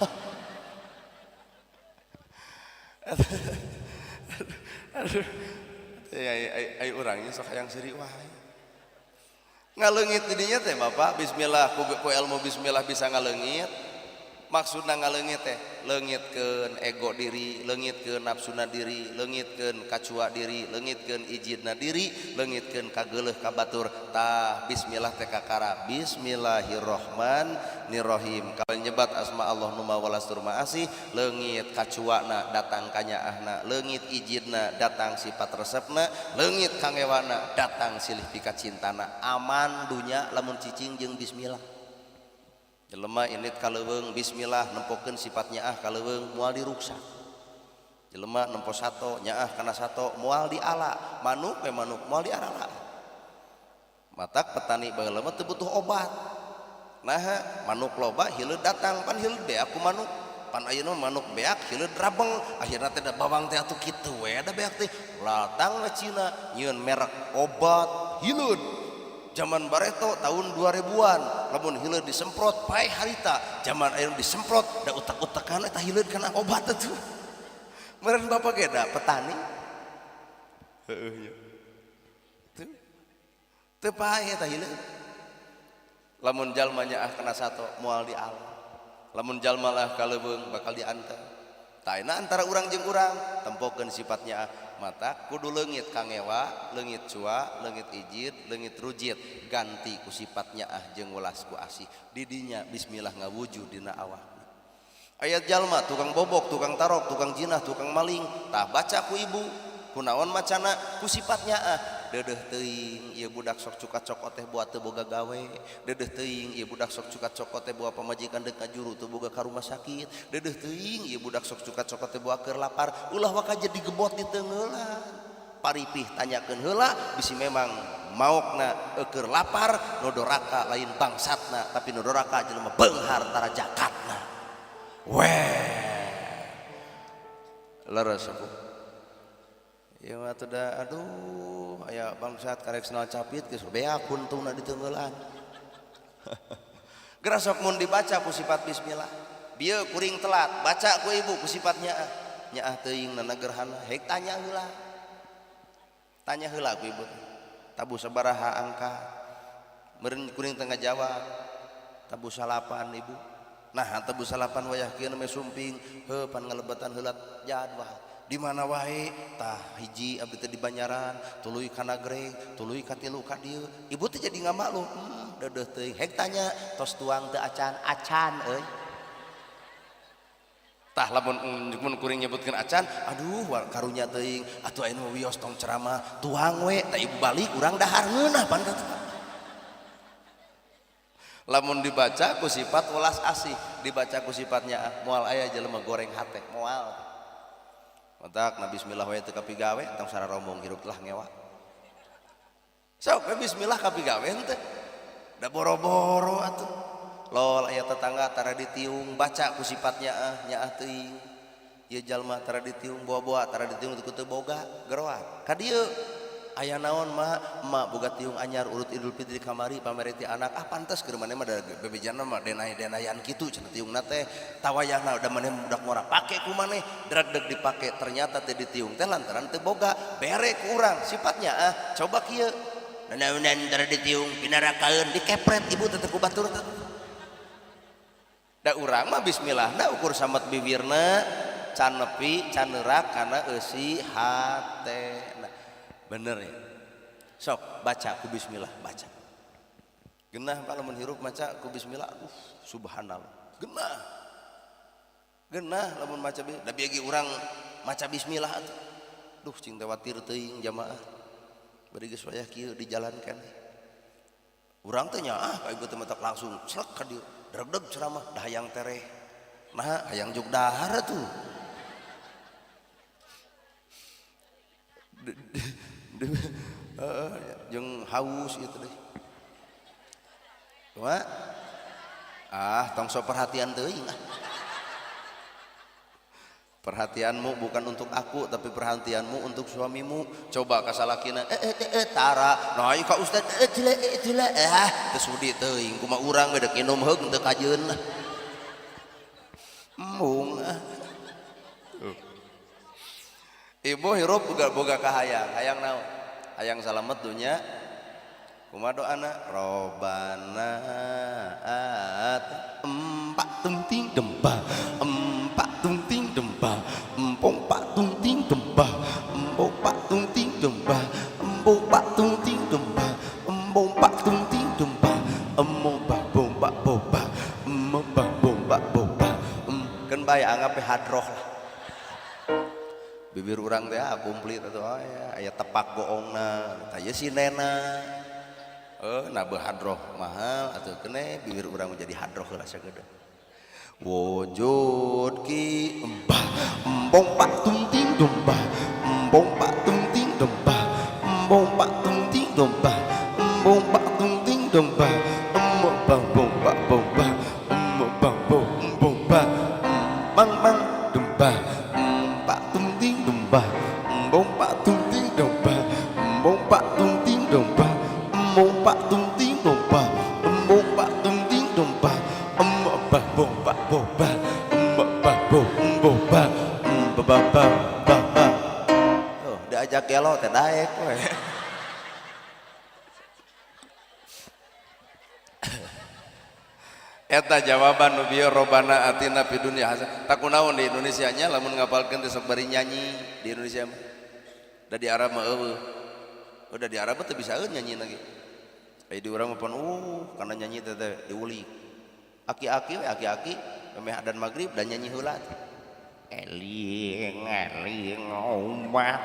aduh ai urangnya sok hayang seuri wae ngaleungit di dinya teh Bapak bismillah ku ilmu bismillah bisa ngaleungit maksudna ngaleungit teh leungitkeun ego diri leungitkeun nafsuna diri leungitkeun kacua diri leungitkeun ijidna diri leungitkeun kageuleuh ka batur tah bismillah teh kakara bismillahirrahmanirrahim kalau nyebat asma Allah nu mawalastur maasih leungit kacuana datang ka nyaahna leungit ijidna datang sifat resepna leungit kangewana datang silih pika cintana aman dunya lamun cicing jeung bismillah. Jelema indit kaleuweung bismillah nempokeun sifat nyaah kaleuweung moal diruksak. Jelema nempo sato nyaah kana sato moal diala, manuk we manuk moal diarala. Matak petani baheula mah teu butuh obat. Nah, manuk loba hileud datang pan hileud beak ku manuk. Pan ayeuna manuk beak hileud rabeng, akhirna teh da bawang teh atuh kitu we da beak teh. Latang na Cina nyieun merek obat hileud. Zaman Bareto tahun 2000-an lamun hileud disemprot pae harita zaman ayeuna disemprot da utak-utakan eta hileud kana obat atuh meureun bapak ge da petani heueuh nya teu pae eta hileud lamun jalma nyaah kana sato moal diala lamun jalma lah kaleuweung bakal diantar tah antara urang jeung urang tempokeun sifatnya mata kudu leungit kangewa leungit cua leungit ijid leungit rujit ganti ku sifatnya jeung welas ku asih didinya bismillah ngawujud dina awak ayat jalma tukang bobok tukang tarok tukang jinah tukang maling tah baca ku ibu kunaon macana ku sifatnya deudeuh teuing ieu budak sok cukat cokot teh buat teu boga gawe deudeuh teuing ieu budak sok cukat cokot teh buat pamajikan deuk ka juru teu boga ka rumah sakit deudeuh teuing ieu budak sok cukat cokot teh buat keur lapar ulah waka jadi gebot di teungeulan paripih tanyakeun heula bisi memang maokna keur lapar nu doraka lain bangsatna tapi nu doraka jelema beunghar tara jakatna leres aku ya atuh da aduh aya bangsat karek senal capit geus beak kuntungna di teungeulan geura sok mun dibaca ku sifat bismillah bieu kuring telat baca ku ibu ku sifat nyaah teuing nana gerhana hek tanya heula ku ibu tabu sabaraha angka meureun kuring teu ngajawab tabu salapan ibu nah tabu salapan wayah kieu me sumping heuh pan ngalebatan heula jadwal di mana wae tah hiji abdi teh di Banyaran tuluy ka Nagreg tuluy ka tilu ka dieu ibu teh jadi ngamaklum deudeuh teuing hek tanya tos tuang teu acan euy tah lamun kuring nyebutkeun acan aduh karunya teuing atuh ayeuna wios tong ceramah tuang we tah ibu balik urang dahar ngeunah pan lamun dibaca ku sifat welas asih dibaca ku sifatnya moal aya jelema goreng hate moal matak na bismillah wae teu kapigawe tong sararombong hirup telah ngewa sok bismillah kapigawe teh da boro-boro atuh lol aya tetangga tara ditiung baca ku sifatnya nyaah teuing ieu jalma tara ditiung boa-boa tara ditiung teu boga geroan ka dieu aya naon emak boga tiung anyar urut Idul Fitri kamari pamere ti anak pantes keur maneh mah da bebejanna mah denay-denayan kitu cenah tiungna teh tawayahna da maneh budak ngora pake ku maneh dradeg dipake ternyata teh ditiung teh lantaran teu boga bere ku urang sifatnya coba kieu naon tara ditiung pinarakaeun dikepret ibu teh ku batur teh da urang mah bismillahna ukur samet bibirna can nepi can neurak kana eusi hate bener ya sok baca ku bismillah baca genah kalau menghirup maca ku bismillah subhanallah genah lamun maca da bieu urang maca bismillah atuh duh cing tewatir teuing jamaah bari geus wayah kieu dijalankan urang teh nya ka ieu teh langsung slek ka dieu dregdeg ceramah dah hayang tereh nah hayang jog dahar tuh jeung haus ieu teh kumaha tong sok perhatian teuing perhatianmu bukan untuk aku tapi perhatianmu untuk suamimu coba kasalakina tara nah ka ustad cile teu sudi teuing kumaha urang we deuk minum heug teu kajeun embung ibu hirup boga kahayang naon hayang salamet dunya kumaha doana robana empak tunting demba empak tunting demba empong pak tunting demba empong pak tunting demba empong pak tunting demba empong pak tunting demba emo bak bomba boba emo bak bomba boba kan bae anggap hadroh lah bibir urang teh komplit atuh aya tepak goongna tah ieu sinena nabeh hadroh mahal atuh kene bibir urang menjadi hadroh heula sagede wujud ki embah embong pak tunting domba embong pak tunting domba embong pak tunting domba embong pak tunting domba embong bang bomba bomba embong bang bomba bang bang domba pak tunting domba embong pak tunting domba embong pak tunting domba embong pak tunting domba embong pak tunting domba embah bomba boba embah bomba boba oh diajak gelo teh daek we eta jawaban nu bieu robana atina fid dunya hasanah tak kunaon di Indonesia nya lamun ngapalkeun teh sok bari nyanyi di Indonesia mah da di Arab mah eueuh udah di Arab teh bisa nyanyi lagi aya di urang mah pun kana nyanyi teh diulik aki-aki we aki-aki memeh adzan magrib dan nyanyi heula eling eling umat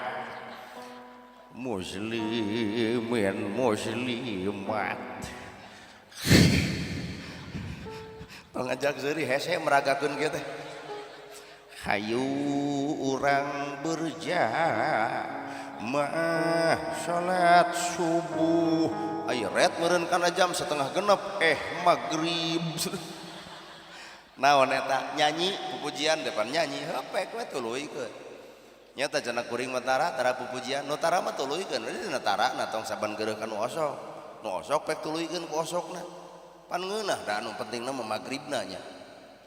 muslimin muslimat ngajak seuri hese meragakeun kieu teh hayu urang berjamaah salat subuh ai ret meureun kana jam 6:30 magrib naon eta nyanyi pupujian depan nyanyi hepek we tuluikeun nyata cenah kuring mah tara pupujian nu tara mah tuluikeun dina tara na tong saban geureuh ka nu osok pek tuluikeun ku osokna pan ngeunah da anu pentingna mah magribna nya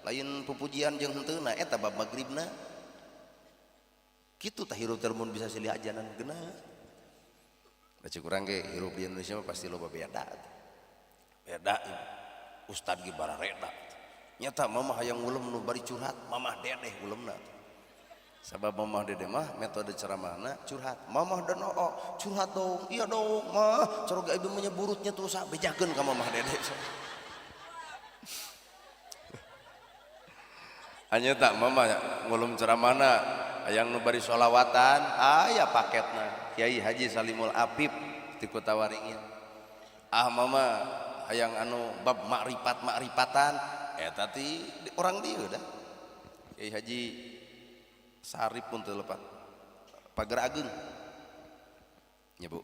lain pupujian jeung henteuna eta bab magribna kitu tah hirup teh mun bisa silih ajanan geunah da cik urang ge hirup di Indonesia mah pasti loba beda ustad ge barareda nyata mamah hayang ulem nu bari curhat mamah dedeh ulemna sabab mamah dedeh mah metode ceramahna curhat mamah dan curhat dong iya dong mah coroga ibu menyeburutnya tuh sak bejakeun ka mamah dedeh hanya tak mama ngulum ceramahna hayang nu bari sholawatan aya paketna Kiai Haji Salimul Apip ti Kota Waringin mama hayang anu bab makrifatan eta ti orang dieu dah Kiai Haji Sarip pun teu lepat Pager Ageng nya Bu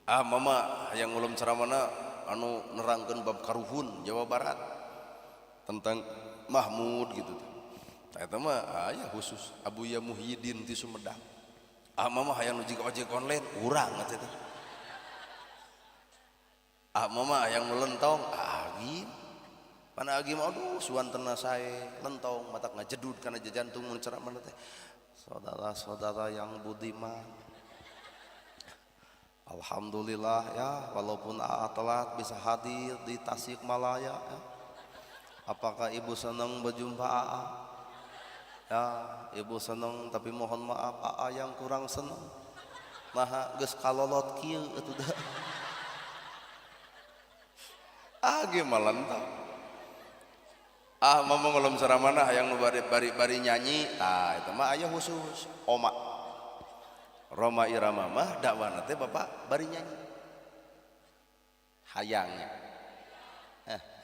mama hayang ngulum ceramahna anu nerangkeun bab karuhun Jawa Barat tentang Mahmud gitu eta mah aya khusus Abuya Muhyiddin ti Sumedang mama hayang nuju ojek online urang eta teh mama hayang nu lentong agi pana agi mah aduh suantena sae lentong matak ngajedud kana jantung mun ceramah teh saudara-saudara yang budiman alhamdulillah ya walaupun telat bisa hadir di Tasikmalaya ya. Apakah ibu senang berjumpa ya ibu senang tapi mohon maaf yang kurang senang maha geus kalolot kieu atuh dah gimana entah mama ngulum ceramahna hayang nu bari nyanyi itu mah aya khusus oma Roma Irama mah dakwana teh bapak bari nyanyi hayangnya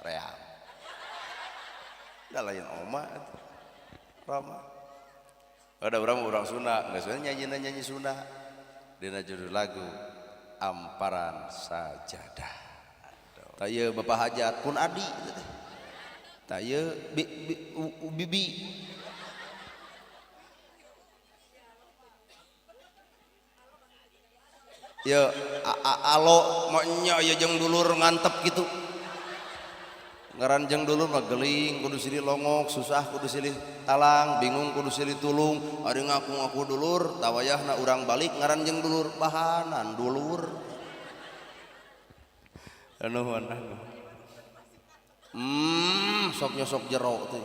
ream da lain oma Roma ada orang Sunda nggak suka nyanyi Sunda dina judul lagu Amparan Sajadah taya bapak hajat pun adi taya bibi ya alo maunya ya jeung dulur ngantep gitu ngaran jeung dulur mah geling kudu silih longok susah kudu silih talang bingung kudu silih tulung ari ngaku-ngaku dulur tawayahna urang balik ngaran jeung dulur bahanan dulur nuhun sok nyosok jero teh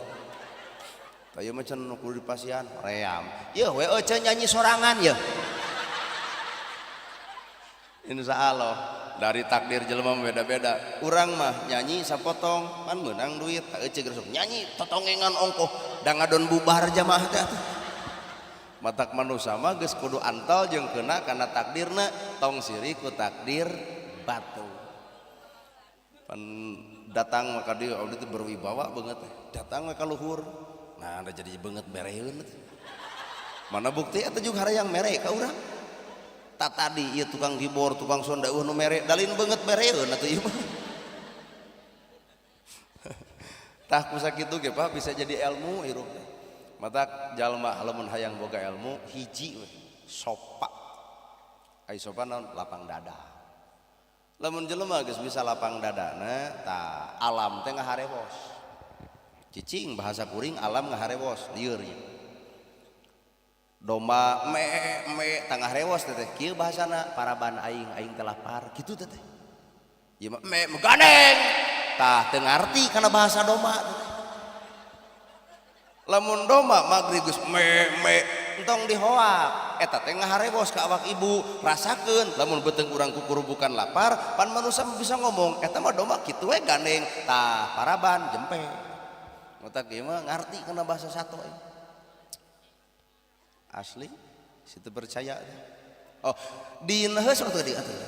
taya mah cenah kudu dipasian ream yeuh we ece nyanyi sorangan yeuh. Insya Allah dari takdir jelema beda-beda urang mah nyanyi sapotong pan menang duit tak ece geus nyanyi totongengan ongkoh da ngadon bubar jamaah teh matak manusia mah geus kudu antal jeung keuna kana takdirna tong siri ku takdir batu pan datang maka dia abdi teh berwibawa banget datang ka luhur nah ada jadi banget bereheun mana bukti eta juga harayang mere ka urang tadi ieu tukang keyboard tukang sonda nu mere dalin banget bereun atuh ieu mah tah ku sakitu ge Pak bisa jadi ilmu hirup matak jalma lamun hayang boga ilmu hiji sopa ai sopa naon lapang dada lamun jelema geus bisa lapang dadana tah alam teh ngaharewos cicing bahasa kuring alam ngaharewos lieur nya domba me tengah rewos teh kieu bahasana paraban aing teh lapar kitu teh ieu mah me gandeng tah teu ngarti kana bahasa domba lamun domba maghrib geus me entong dihoak eta teh ngaharewos ka awak ibu rasakeun lamun beuteung urang kukurubukan lapar pan manusia bisa ngomong eta mah domba kitu we gandeng tah paraban jempe ngotak ieu mah ngarti kana bahasa sato asli situ percaya oh di neus atau di atuh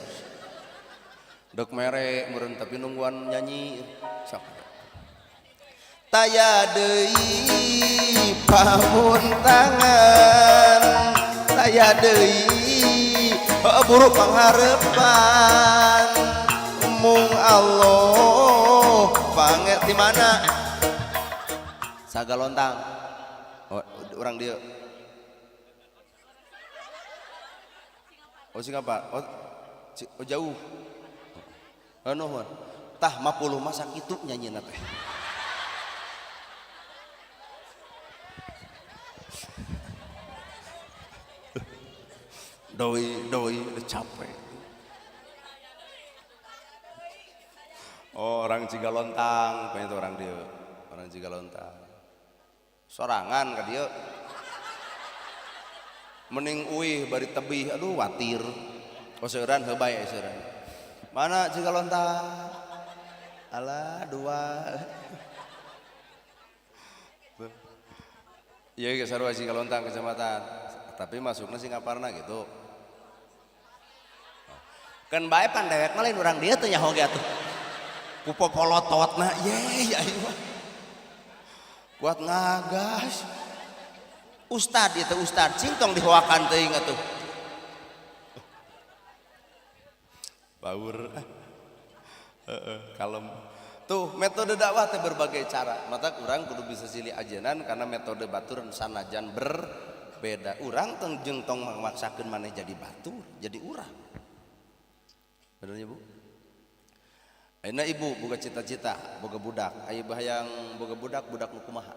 dok mere meureun tapi nungguan nyanyi sok taya deui pamuntangan taya deui buruk pangharepan mung Allah pange di mana sagalontang oh urang dieu oh Singapura oh jauh nuhun tah 50 masa kitu nyanyina teh doi udah capek oh orang Cigalontang pengen orang dia orang Cigalontang sorangan ka dia mending uih bari tebih aduh watir seueuran heubay seueuran mana Cigalontang alah dua iya ge sarua Cigalontang kecamatan tapi masukna Singaparna gitu kan bae pan dewek mah lain urang dieu teh nyaho ge atuh ku popolototna ye ieu mah kuat ngagas ustad itu ustad singtong dihoakan teuing atuh baur kalem tuh metode dakwah teh berbagai cara mata urang kudu bisa silih ajenan karena metode baturan sanajan berbeda urang tong jeung tong maksakeun maneh jadi batur jadi urang benernya Bu ayeuna ibu boga cita-cita boga budak aya bahayang boga budak nu kumaha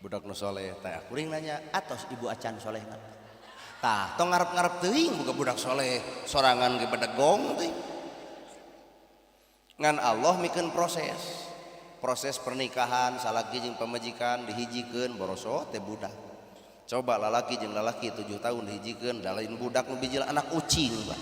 budak nu soleh teh kuring nanya atos ibu acan solehna tah tong ngarep-ngarep teuing boga budak soleh sorangan ge badegong teh ngan Allah mikeun proses pernikahan salaki jeung pamajikan dihijikeun boroso teh budak coba lalaki jeung lalaki 7 tahun dihijikeun da lain budak nu bijil anak ucing Pak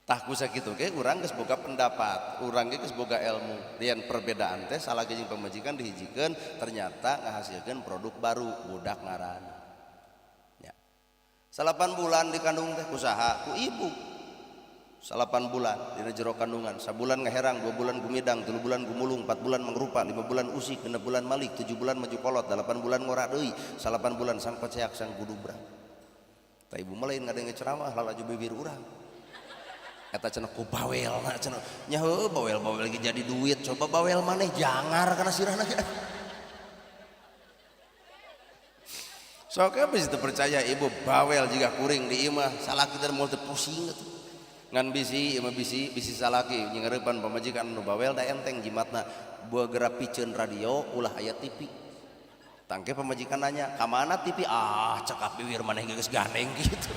tah ku sakitu ge urang geus boga pendapat urang ge geus boga ilmu lian perbedaan teh salaki jeung pamajikan dihijikeun ternyata ngahasilkeun produk baru budak ngaran ya salapan bulan dikandung teh usaha ku ibu. Salapan bulan dina jero kandungan, sabulan ngaherang, 2 bulan gumidang, 3 bulan gumulung, 4 bulan mangrupa, 5 bulan usik, 6 bulan malik, 7 bulan maju kolot, 8 bulan ngora deui, 8 bulan sang paceak sang gudubra. Ta ibu mah lain ngadenge ceramah lalaju bibir urang. Eta cenah ku bawelna cenah. Nya heuh bawel-bawel lagi jadi duit, coba bawel maneh jangar kana sirahna. Soalnya bisa percaya ibu bawel jika kuring di imah salaki dan multi pusing gitu. Ngan bisi imah bisi salaki nyingerepan pamajikan nu bawel da enteng jimatna buah gerak piceun radio ulah aya TV. Tangke pamajikan nanya ka mana TV? Ah cekap bibir maneh geus gandeng gitu.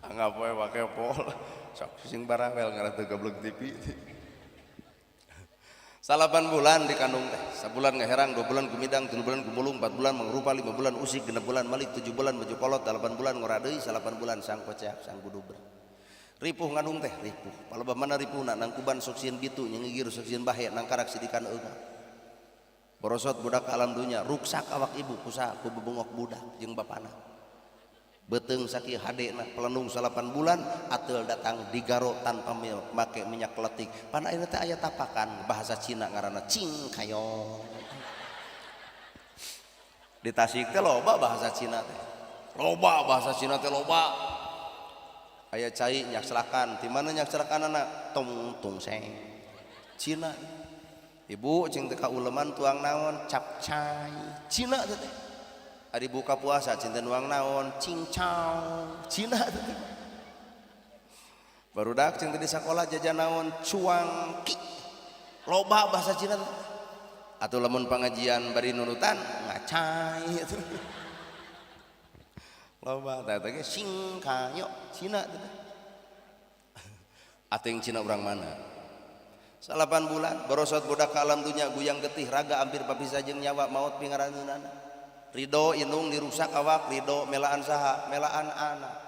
Anggap we pake pol sok sing barawel ngaran teu goblok TV. 8 bulan dikandung teh, sabulan ngaherang, 2 bulan gumidang, 3 bulan gumulung, 4 bulan mangrupa, 5 bulan usik, 6 bulan malik, 7 bulan maju kolot, 8 bulan ngora deui, 8 bulan sang paceak sang gudubra. Ripuh ngandung teh, ripuh. Palebah mana ripuhna nang kuban sok sieun bitu, nyengigir sok sieun bahe, nang karak sidikan eunga. Borosot budak ka alam dunya, ruksak awak ibu kusaha ku bebengok budak jeung bapana. Beteung sakieu hadena pelenung 8 bulan ateul datang digaro tanpa make minyak letik. Pan ayeuna teh aya tapakan bahasa Cina ngaranna cing kayong. Di Tasik teh loba bahasa Cina teh. Loba bahasa Cina teh loba. Aya cai nyakselakan, di mana nyakselakanana tong tung seng. Cina. Ibu cing teh kauleman tuang naon capcay. Cina teh. Ari buka puasa cinta nuang naon cincau Cina teh. Barudak cinta di sekolah jajan naon cuangki. Loba bahasa Cina teh. Atuh lamun pengajian bari nurutan ngacai atuh. Loba tah teh sing kayo Cina teh. Ating Cina urang mana? 8 bulan borosot budak ka alam dunya guyang getih raga hampir papisah jeung nyawa maut pingaranjeunana. Ridho indung dirusak awak, ridho melaan saha, melaan anak.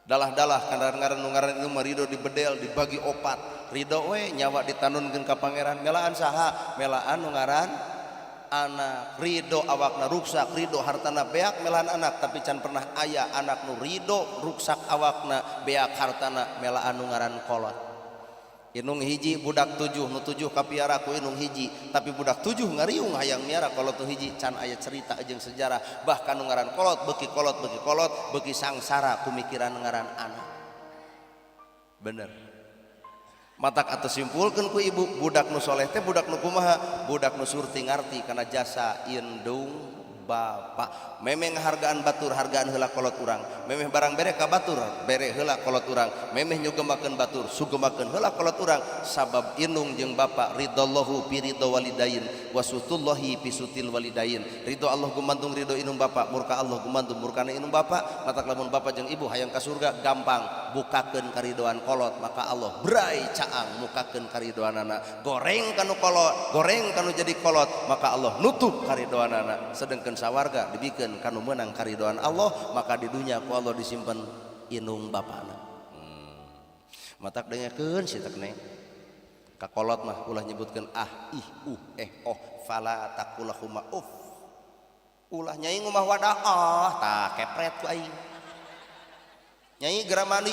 Dalah-dalah ngaran-ngaran nu ngaran itu ridho dibedel, dibagi opat. Ridho we nyawa ditanunkeun ka pangeran, melaan saha, melaan nu ngaran anak. Ridho awakna ruksak, ridho hartana beak melaan anak, tapi can pernah aya anak nu ridho ruksak awakna beak hartana melaan nu ngaran kolot. Inung hiji budak 7 nu 7 kapiara ku inung hiji tapi budak 7 ngariung hayang miara kolot nu hiji can aya cerita jeung sejarah bahkan nu ngaran kolot beuki sangsara ku mikiran ngaran anak. Bener. Matak atuh simpulkeun ku ibu budak nu soleh teh budak nu kumaha? Budak nu surti ngarti kana jasa indung bapak. Memeh ngahargaan batur hargaan heula kolot urang, memeh barang bere ka batur bere heula kolot urang, memeh nyugemakeun batur sugemakeun heula kolot urang sabab inung jeung bapa ridallahu fi ridho walidain wasutullahi fi sutil walidain. Ridho Allah gumantung ridho inung bapa, murka Allah gumantung murkana inung bapa. Matak lamun bapa jeung ibu hayang ka surga gampang bukakeun karidoan kolot maka Allah brai caang mukakeun karidoanana. Goreng kanu kolot, goreng kanu jadi kolot maka Allah nutup karidoanana. Sedengkeun sawarga dibikeun kanu meunang karidoan Allah maka di dunya ku Allah disimpen inung bapana. Matak dengekeun si tekne ka kolot mah ulah nyebutkeun ah ih oh fala taqulahuma uff. Ulah nyai ngomah wadah tah kepret ku aing. Nyai gramani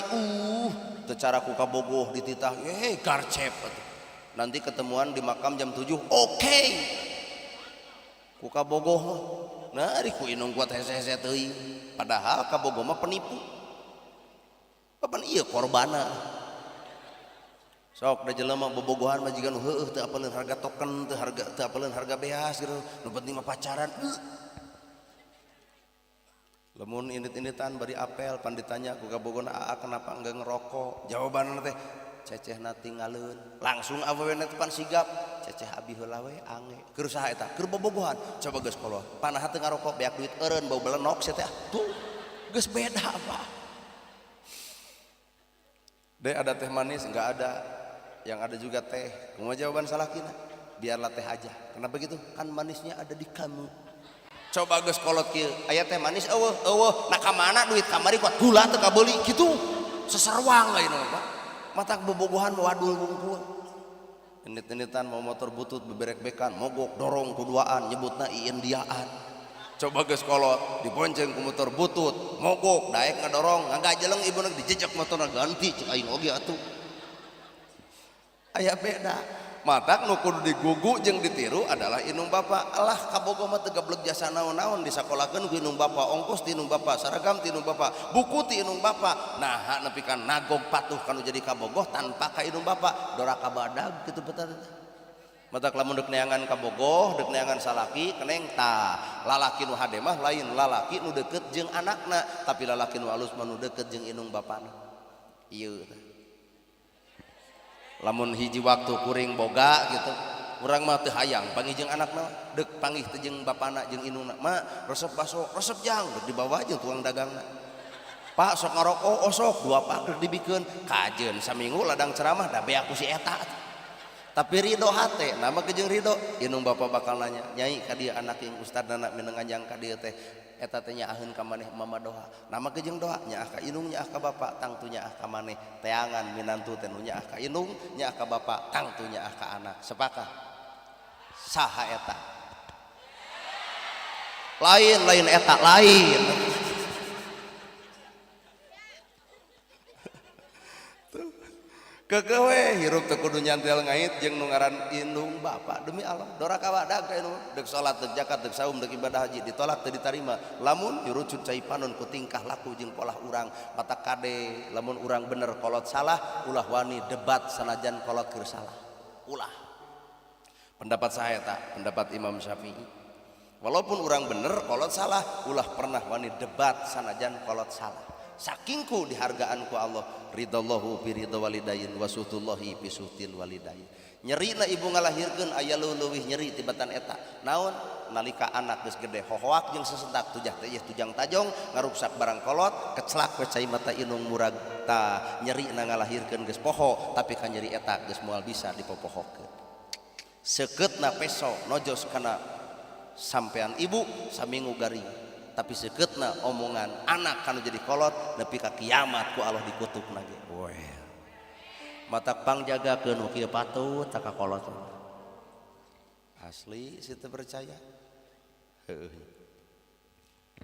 teu cara ku kabogoh dititah garcep atuh. Nanti ketemuan di makam jam 7 oke. Ku kabogoh mah nah ku inung kuat hese-hese teuing padahal kabogoh mah penipu papan ieu korbana sok da jelema bobogohan mah jiga nu heueuh teu apaleun harga token teu apaleun harga beas gitu nu penting mah pacaran lamun indit-inditan bari apel pan ditanya ku kabogona aa kenapa enggak ngerokok jawabanna teh cecehna tinggalin langsung awewe pan sigap ceceh abi heula we ange keur saha eta keur bobogohan coba geus kolot panaha teu ngarokok beak duit eureun bau belenok sia teh tuh geus beda apa de ada teh manis enggak ada yang ada juga teh kumaha jawaban salakina biarlah teh aja kenapa gitu kan manisnya ada di kamu coba geus kolot kieu aya teh manis eueuh nah ka mana duit kamari kuat gula teu kabeuli kitu seserwang lain Pak matak bobogohan wadul bungkul Init-initan mau motor butut beberek-bekan mogok dorong kuduaan nyebutna iindiaan. Coba geus kolot dibonceng ku motor butut mogok daek ngadorong ngangga jeleng ibuna dijejak motorna ganti cek aing oge atuh. Aya beda. Matak nu kudu digugu jeung ditiru adalah inung bapa. Alah kabogoh mah teu gablek jasa naon-naon disakolakeun ku inung bapa, ongkos ti inung bapa, saragam ti inung bapa, buku ti inung bapa. Nah nepi ka nagog patuh kanu jadi kabogoh tanpa ka inung bapa, doraka badag kitu beta. Matak lamun deuk neangan kabogoh, deuk neangan salaki keneng tah. Lalaki nu hade mah lain lalaki nu deukeut jeung anakna, tapi lalaki nu alus mah nu deukeut jeung inung bapana. Ieu tah. Lamun hiji waktu kuring boga gitu urang mah teu hayang panggih jeung anakna deuk panggih teh jeung bapana jeung indungna ma resep baso resep jang deuk dibawa jeung tukang dagangna pak sok ngaroko osok 2 pak deuk dibikeun kajeun saminggu ladang ceramah da bea ku si eta tapi ridho hate nama jeung ridho indung bapa bakal nanya nyai ka dieu anak yang ustadna mineng anjang ka dieu teh eta teh nyaaheun ka maneh mama doa nama jeung doa nyaah ka indung nyaah ka bapa tangtu nyaah ka maneh teangan minantu teh nu nyaah ka indung nyaah ka bapa tangtu nyaah ka anak sepakat saha eta lain eta lain kekewe hirup teu kudu nyantel ngait jeung nu ngaran indung bapa demi Allah doraka badag ka indung deuk salat deuk zakat deuk saum deuk ibadah haji ditolak teu ditarima lamun nyurucut cai panon ku tingkah laku jeung pola urang mata kade lamun urang bener kolot salah ulah wani debat sanajan kolot keur salah ulah pendapat saya tak pendapat Imam Syafi'i walaupun urang bener kolot salah ulah pernah wani debat sanajan kolot salah sakingku dihargaan ku Allah ridallahu bi ridha walidain wa suhtullahi bi suhtil walidain nyerina ibu ngalahirkeun aya leuwih nyeri tibatan eta naon nalika anak geus gede hohoak jeung sesentak tujah teh tujang tajong ngaruksak barang kolot keclak we cai mata inung murag ta nyerina ngalahirkeun geus poho tapi ka nyeri eta geus moal bisa dipopohokeun sekeutna peso nojos kana sampean ibu saminggu garing tapi sekeutna omongan anak kanu jadi kolot nepi ka kiamat ku Allah dikutukna ge. Well. Matak pangjagakeun nu kieu patut tak ka kolot. Asli situ percaya. Heuh.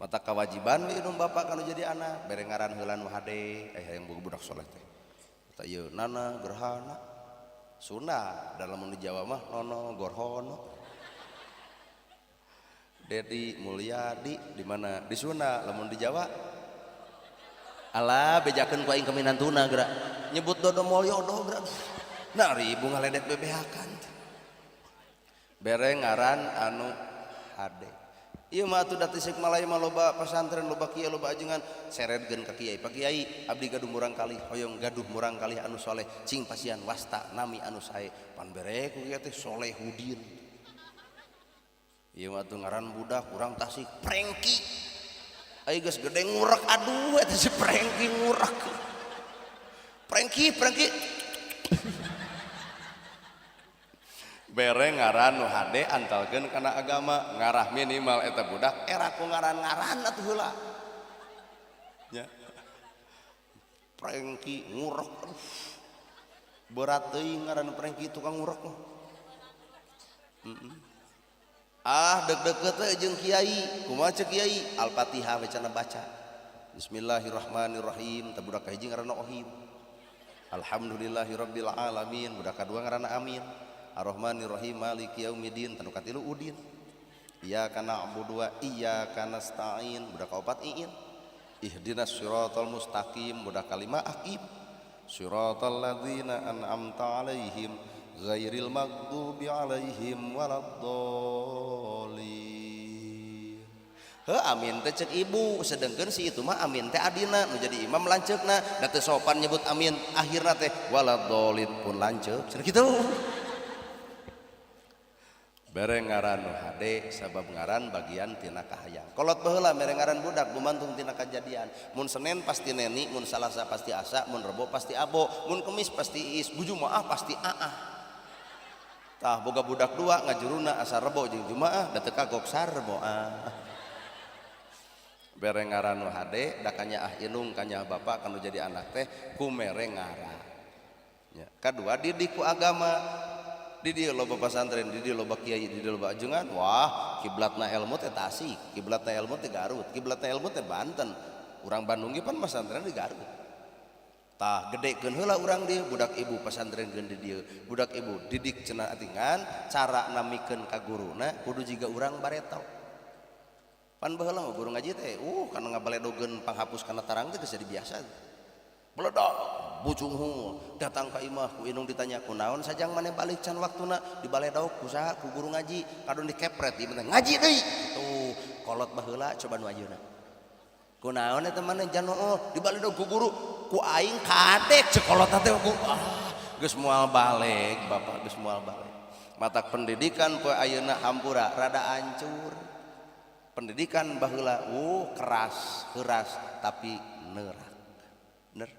Matak kewajiban inung bapak kanu jadi anak bere ngaran heula nu hade hayang boga budak saleh teh. Eta ieu nana gerhana. Sunah dalam di Jawa mah nono gorhono. Dedi Mulyadi di mana di Sunda lamun di Jawa alah bejakeun ku aing ka minantuna geura nyebut dodo molyodo geura nah ribu ngaledet bebehakan bere ngaran anu hade ieu mah atuh da Tasik Malaya mah loba pesantren loba kieu loba ajengan seredkeun ka kiai pak kiai abdi gaduh murang kali hoyong gaduh murang kali anu soleh cing pasian wasta nami anu sae pan bere ku kieu teh Solehudin ieu mah tuh ngaran budak urang Tasik prengki aya geus gede ngurak aduh eta si prengki ngurak prengki bere ngaran nu hade antalkeun kana agama ngarah minimal eta budak era ku ngaran-ngaran atuh heula nya prengki ngurak berat teuing ngaran prengki tukang ngurak mah deg-deg teh jeung kiai kumaha ceuk kiai Al-Fatihah cenah baca Bismillahirrahmanirrahim teh budak hiji ngaranna Ohim Alhamdulillahirabbil alamin budak kadua ngaranna Amin Ar-Rahmanirrahim Maliki yaumiddin tanu katilu Udin Iyyaka na'budu wa iyyaka nasta'in budak kaopat Iin Ihdinas siratal mustaqim budak kalima Aqim Siratal ladzina an'amta 'alaihim ghairil maghdubi 'alaihim waladdallin. Heuh amin teh ceuk ibu sedengkeun si itu mah amin teh adina nu jadi imam lanceukna da teu sopan nyebut amin akhirna teh waladdallin pun lanceuk cenah kitu. Bere ngaran nu hade sabab ngaran bagian tina kahayang. Kolot baheula mere ngaran budak gumantung tina kajadian. Mun Senin pasti neni, mun Salasa pasti asa, mun Rebo pasti abo, mun Kemis pasti is, Jumaah pasti aah. Tah boga budak dua ngajuruna asa Rebo jeung Jumaah da teu kagok sarebo Bere ngaran nu hade da kanya inung kanya bapak kanu jadi anak teh ku mere ngaran. Ya, kadua didik ku agama di dieu loba pasantren, di dieu loba kiai, di dieu loba ajengan. Wah, kiblatna ilmu teh Tasik, kiblatna ilmu teh Garut, kiblatna ilmu teh Banten. Urang Bandung ge pan pasantren di Garut. Tah gedekeun heula urang dieu budak ibu pasantrenkeun di dieu. Budak ibu didik cenah atingan cara namikeun ka guruna kudu jiga urang bareto. Pan baheula mah guru ngaji teh kana ngabaledogeun panghapus kana tarang teh geus jadi biasa. Meledak bucung hungul datang ka imah ku indung ditanya kunaon sajang maneh balik can waktuna dibaledog ku saha ku guru ngaji kadon dikepret ieu teh ngaji deui tuh kolot baheula coba nu ayeuna kunaon eta maneh jan dibaledog ku guru ku aing kadek cekolot teh ku geus moal balik bapak geus moal balik matak pendidikan poe ayeuna hampura rada hancur pendidikan baheula keras heuras tapi neurak bener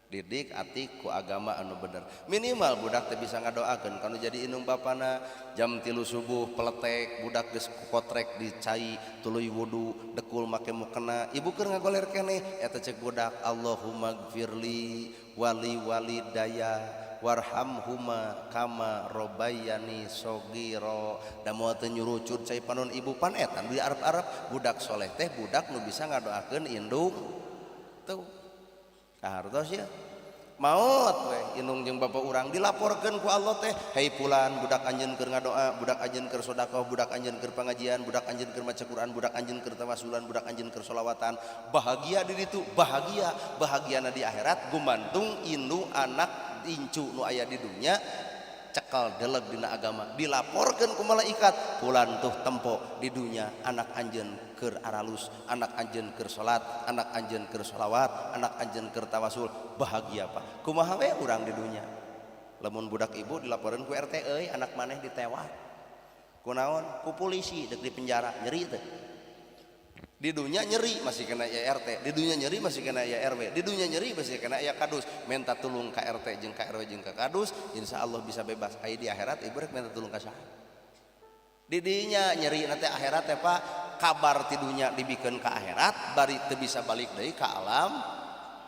didik atik ku agama anu bener minimal budak teh bisa ngadoakeun kanu jadi indung bapana jam 3 subuh peletek budak geus kotrek di cai tuluy wudu dekul make mukena ibu keur ngagoler keneh eta cek budak Allahumma gfirli wali walidaya warhamhuma kama robayani sogiro da moal teu nyurucut cai panon ibu pan eta di Arab-Arab budak soleh teh budak nu bisa ngadoakeun indung tuh hartos ya maut we indung jeung bapak urang dilaporkeun ku Allah teh hei pulan budak anjeun keur ngadoa budak anjeun keur sedekah budak anjeun keur pangajian budak anjeun keur maca Quran budak anjeun keur tawasulan budak anjeun keur sholawatan bahagia di ditu bahagiana di akhirat gumantung indung anak incu nu aya di dunya cekal deleg dina agama dilaporkeun ku malaikat pulan tuh tempo di dunya anak anjeun keur aralus anak anjeun keur salat anak anjeun keur sholawat anak anjeun keur tawasul bahagia Pak kumaha we urang di dunya lamun budak ibu dilaporkeun ku RT euy anak maneh ditewat kunaon ku polisi dek di penjara nyeri teh di dunya nyeri masih kena ya RT di dunya nyeri masih kena ya RW di dunya nyeri masih kena ya kadus minta tulung ka RT jeung ka RW jeung ka kadus insyaallah bisa bebas ai di akhirat ibu rek minta tulung ka saha di dinya nyeri nanti akhirat teh Pak kabar ti dunya dibikeun ka akhirat bari teu bisa balik deui ka alam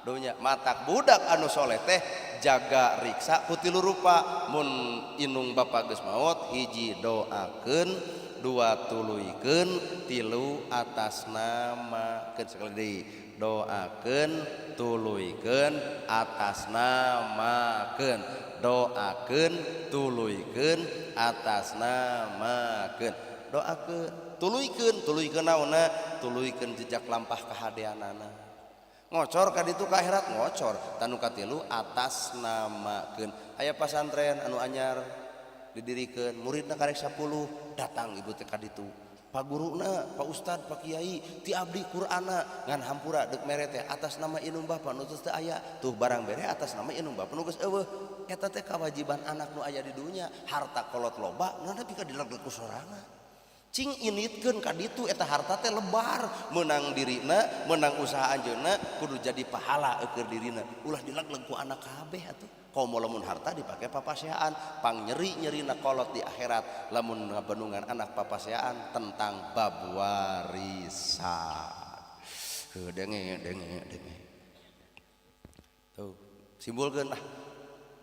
dunya matak budak anu soleh teh jaga riksa ku tilu rupa mun indung bapa geus maot hiji doakeun dua tuluykeun tilu atas nama keun sekali deui doakeun tuluykeun atas namakeun doakeun tuluykeun atas namakeun doakeun tuluykeun naonna tuluykeun jejak lampah kahadeanana ngocor ka ditu ka akhirat ngocor tanu katilu atas namakeun aya pasantren anu anyar didirikan muridna karek 10 datang ibu teh ka ditu pak guruna pak ustad pak kiai ti abdi Qur'ana ngan hampura deuk mere teh atas nama indung bapa nu teu aya tuh barang bere atas nama indung bapa nu geus eueuh eta teh kewajiban anak nu aya di dunya harta kolot loba ngana pika dilegleg ku sorangan cing initkeun ka ditu eta harta teh lebar meunang dirina meunang usaha anjeunna kudu jadi pahala keur dirina ulah dilegleg ku anak kabeh atuh komo lamun harta dipake papaseaan pang nyeri-nyerina kolot di akhirat lamun ngabenungan anak papaseaan tentang bab warisan denge tuh simpulkeun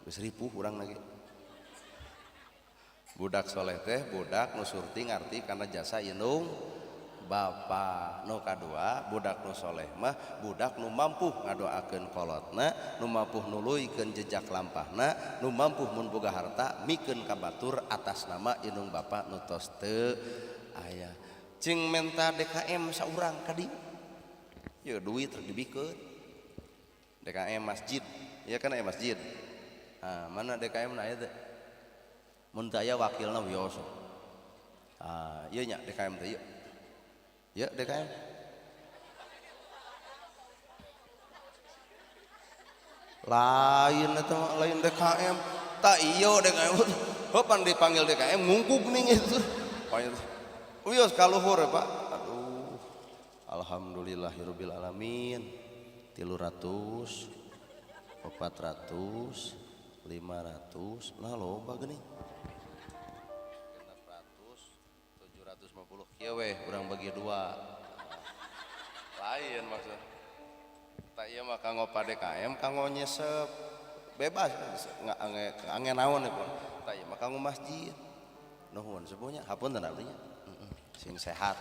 geus ripuh urang lagi budak soleh teh budak nu surti ngarti karena jasa indung bapa nu kadua budak nu soleh mah budak nu mampu ngadoakeun kolotna nu mampu nuluykeun jejak lampahna nu mampu mun boga harta mikeun ka batur atas nama indung bapa nu tos teu aya cing menta DKM saurang ka dieu ye duit rek dibikeun DKM masjid ya kan aya masjid mana DKM na aya teh mun teu aya wakilna wios ieu nya DKM teh ieu ya DKM lain eta lain DKM tak iyo DKM pan dipanggil DKM ngungkuk ning itu wios kaluhur ya Pak aduh alhamdulillahirabbil alamin 300 400 500 nah loba geuning 750 kieu we urang bagi 2 lain maksud tak ieu mah kanggo DKM kanggo nyesep bebas nggak naon ya pun tanya maka ngu masjid nuhun sepunya hapunten artinya sing sehat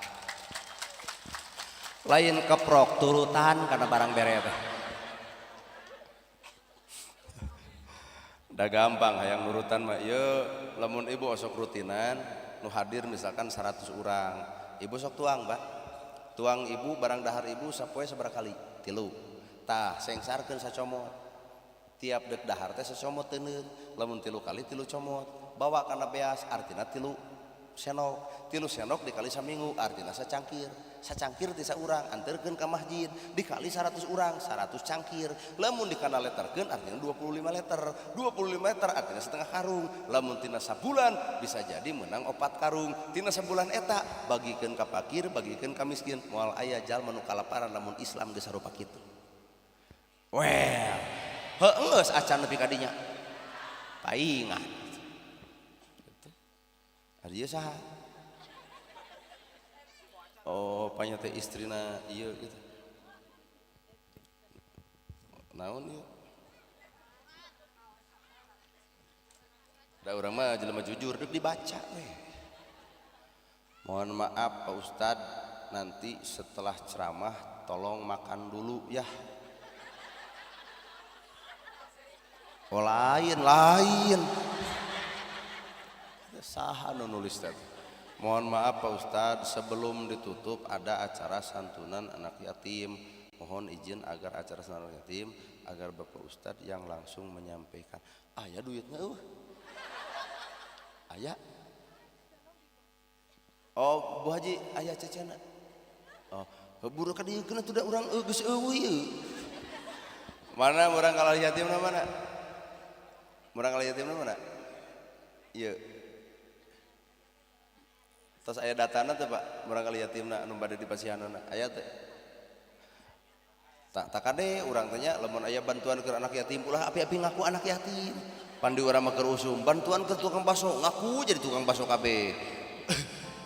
lain keprok turutan karena barang bere teh udah gampang hayang nurutan mah ieu lamun ibu osok rutinan nu hadir misalkan 100 orang ibu sok tuang Mbak tuang ibu barang dahar ibu sapoe sabaraha kali 3 tah sengsarkeun sacomot tiap dek dahar teh sacomot teuneun lamun 3 kali 3 comot bawa kana beas artina 3 senok dikali saminggu artina sacangkir ti saurang anterkeun ka masjid dikali 100 urang 100 cangkir lamun dikana leterkeun artina 25 liter artina setengah karung lamun tina sabulan bisa jadi menang 4 karung tina sabulan eta bagikeun ka fakir bagikeun ka miskin moal aya jalma nu kalaparan lamun Islam geus sarupa kitu well heueus acan nepi ka dinya paingan ari ieu saha oh panya teh istrina ieu gitu naon ieu da urang mah jelema jujur deuk dibaca we mohon maaf Pak Ustad nanti setelah ceramah tolong makan dulu ya oh lain saha nu nulis tadi mohon maaf Pak Ustadz sebelum ditutup ada acara santunan anak yatim mohon izin agar acara santunan anak yatim agar Bapak Ustadz yang langsung menyampaikan aya duitnya aya oh Bu Haji aya cecena oh buru ka dieu keuna tuh da urang geus eueuh mana urang kalau yatim mana urang kalau yatim mana ieu terus aya datana teh Pak urang kali yatimna anu bade di pasihanana aya teh tak kade urang tanya lamun aya bantuan ke anak yatim ulah api-api ngaku anak yatim pandi urang mah keur usum bantuan ke tukang baso ngaku jadi tukang baso kabeh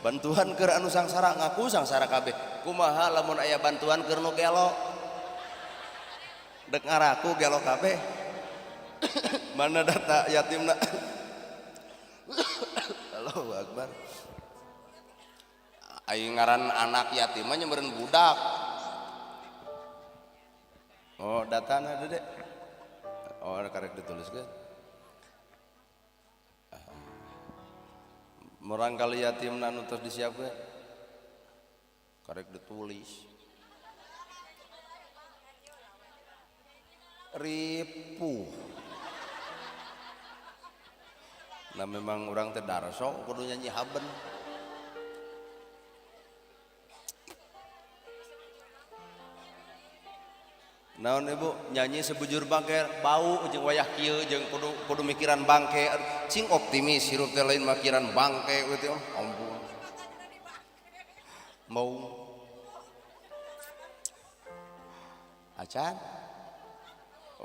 bantuan ke anu sangsara ngaku sangsara kabeh kumaha lamun aya bantuan ke nu gelo dek ngaraku gelo kabeh mana data yatimna Allahu Akbar aing ngaran anak yatim mah nyeureun budak oh datana Dede oh karek dituliskeun murang kali yatimna anu tos disiapkeun karek ditulis ripuh nah memang orang teh darso kudu nyanyi haben naon ibu nyanyi sebujur bangke bau jeung wayah kieu jeung kudu mikiran bangke cing optimis hirup teh lain mikiran bangke gitu ampun mau acan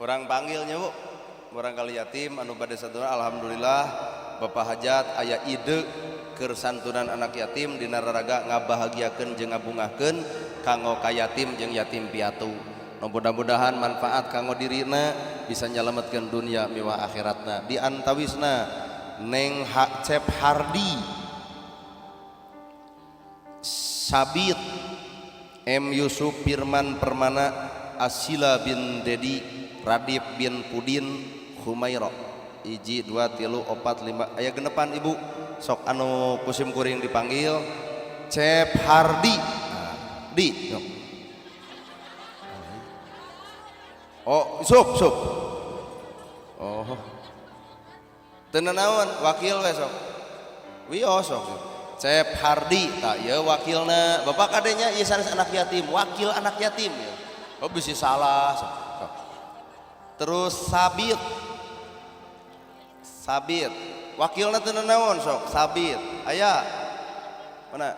orang panggilnya Bu orang kali yatim anu bade santunan alhamdulillah Bapak Hajat aya ide keur santunan anak yatim dina raraga ngabahagiakeun jeung ngabungahkeun kanggo ka yatim jeung yatim piatu mudah-mudahan manfaat kanggo dirina bisa nyelametkeun dunia miwah akhiratna di antawisna Neng Cep Hardi Sabit M Yusuf Firman Permana Asila bin Dedi Radif bin Pudin Humairo iji 2 3 4 5 aya genepan ibu sok anu kusim kuring dipanggil Cep Hardi di sok. Oh sok oh tenanawan wakil we sok wios sok Cep Hardi tak ya wakilna bapak kadenya ieu sanes anak yatim wakil anak yatim ya oh bisa salah sok. Terus Sabit wakilna teu naon sok Sabit aya mana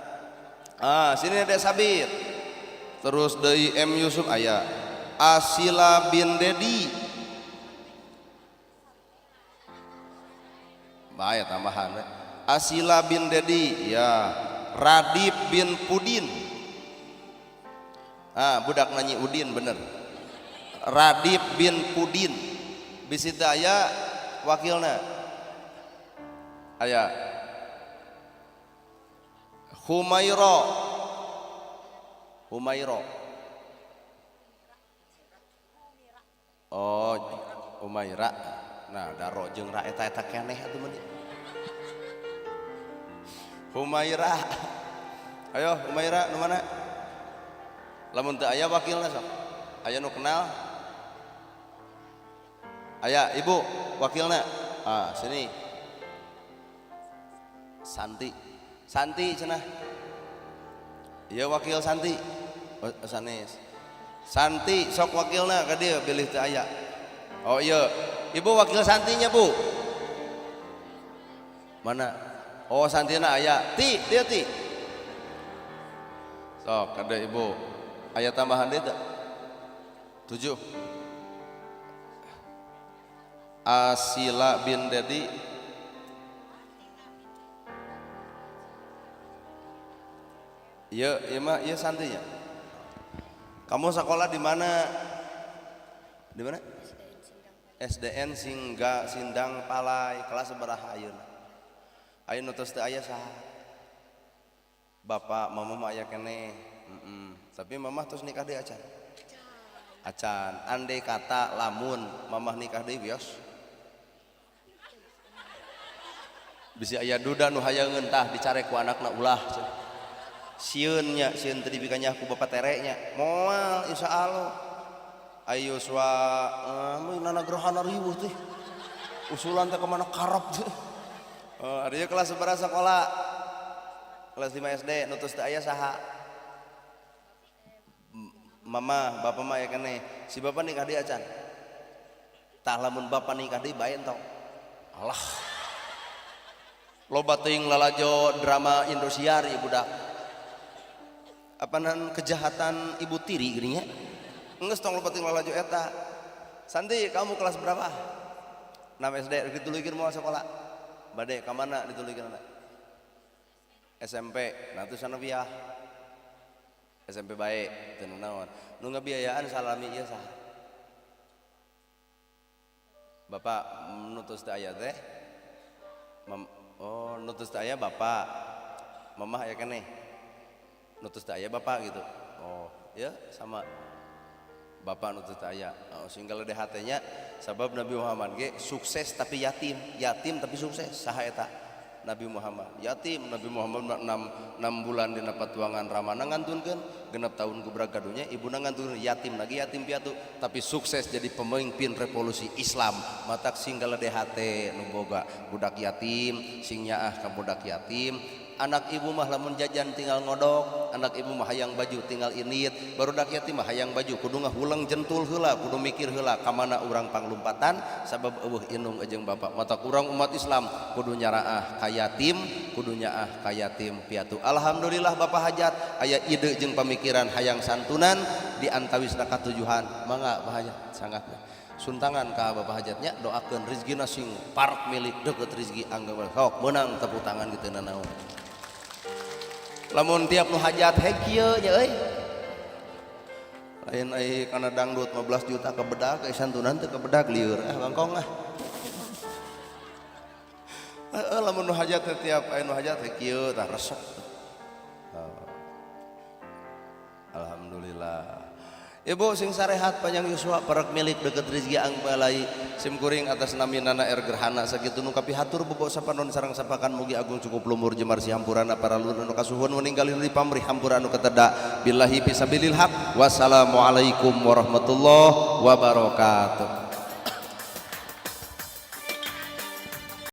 sini ada Sabit terus deui M Yusuf aya Asila bin Dedi bae tambahan Asila bin Dedi ya Radif bin Pudin budak nanyi Udin bener Radif bin Pudin bisi teu aya wakilna aya Humaira oh Humaira nah daro jeung ra eta keneh atuh mah Humaira ayo Humaira nu mana lamun teu aya wakilna sok aya nu kenal aya ibu wakilna sini Santi cenah ieu wakil Santi sanes Santi sok wakilna ka dieu bilih teu aya oh iya ibu wakil Santinya bu mana oh Santina aya dia sok kada ibu aya tambahan dia tak 7 Asila bin Dedi iya mah iya Santinya kamu sekolah di mana SDN Sindang Palai kelas sabaraha ayeuna ayeuna tos teu aya saha bapak mama mah aya keneh tapi mamah tos nikah deui acan andai kata lamun mamah nikah deui bios bisa aya duda nu hayang ngentah dicarek ku anakna ulah sieun teu dibikanya ku bapak terenya moal insyaallah ayo swa nana gerhana riweuh teh usulan teh kemana karep teh ari kelas sabaraha sekolah kelas 5 SD nu tos teu aya saha mama bapak mah ya keneh si bapak nikah deui acan tah lamun bapak nikah deui bae entong alah loba teuing lalajo drama Indosiar ieu budak apanan kejahatan ibu tiri geuning nya geus tong loba teuing lalajo eta Santi kamu kelas berapa 6 SD dituluykeun moal sekolah bade ka mana dituluykeun SMP nah teu sanawiyah SMP bae teu naon nu ngabiayaan salami ieu saha bapak nutus teu aya teh oh nutus teu aya bapak mamah aya keneh nutus teu aya bapak gitu oh ya sama bapak nutus teu aya sehingga leudeh hatenya sabab Nabi Muhammad ge sukses tapi yatim tapi sukses saha eta Nabi Muhammad yatim Nabi Muhammad 6 bulan dina patuangan ramana ngantunkeun genep tahun kubrag kadunya ibuna ngantunkeun yatim lagi yatim piatu tapi sukses jadi pemimpin revolusi Islam matak singgal leudeh hate nu boga budak yatim sing nyaah ka budak yatim anak ibu mah lamun jajan tinggal ngodok anak ibu mah hayang baju tinggal init barudak yatim mah hayang baju kudu ngahuleng jentul heula kudu mikir heula ka mana urang panglumpatan sabab eueuh indung jeung bapak matak urang umat Islam kudu nyaraah ka yatim kudu nyaah ka yatim piatu alhamdulillah bapak hajat aya ide jeung pamikiran hayang santunan di antawisna katujuhan mangga Pak Hajat sangat suntangan ka bapak hajatnya doakeun rezekina sing parek milik deukeut rezeki angga sok meunang tepuk tangan kitu naon lamun tiap nu hajat hek kieu nya euy lain ai kana dangdut 15 juta ke bedak ke santunan teu ke bedak lieur bangkong lamun nu hajat tiap aya nu hajat hek kieu tah resep alhamdulillah ibu sing sarehat panjang yuswa perek milik deket rezeki ang balai simkuring atas naminana gerhana sakitu nu kapihatur bobo sapanon sareng sapakan mugi agung cukup lumur jemar si hampurana para lulun anu kasuhun meninggalin di pamrih hampura anu keteda billahi fisabilil haq wassalamualaikum warahmatullahi wabarakatuh.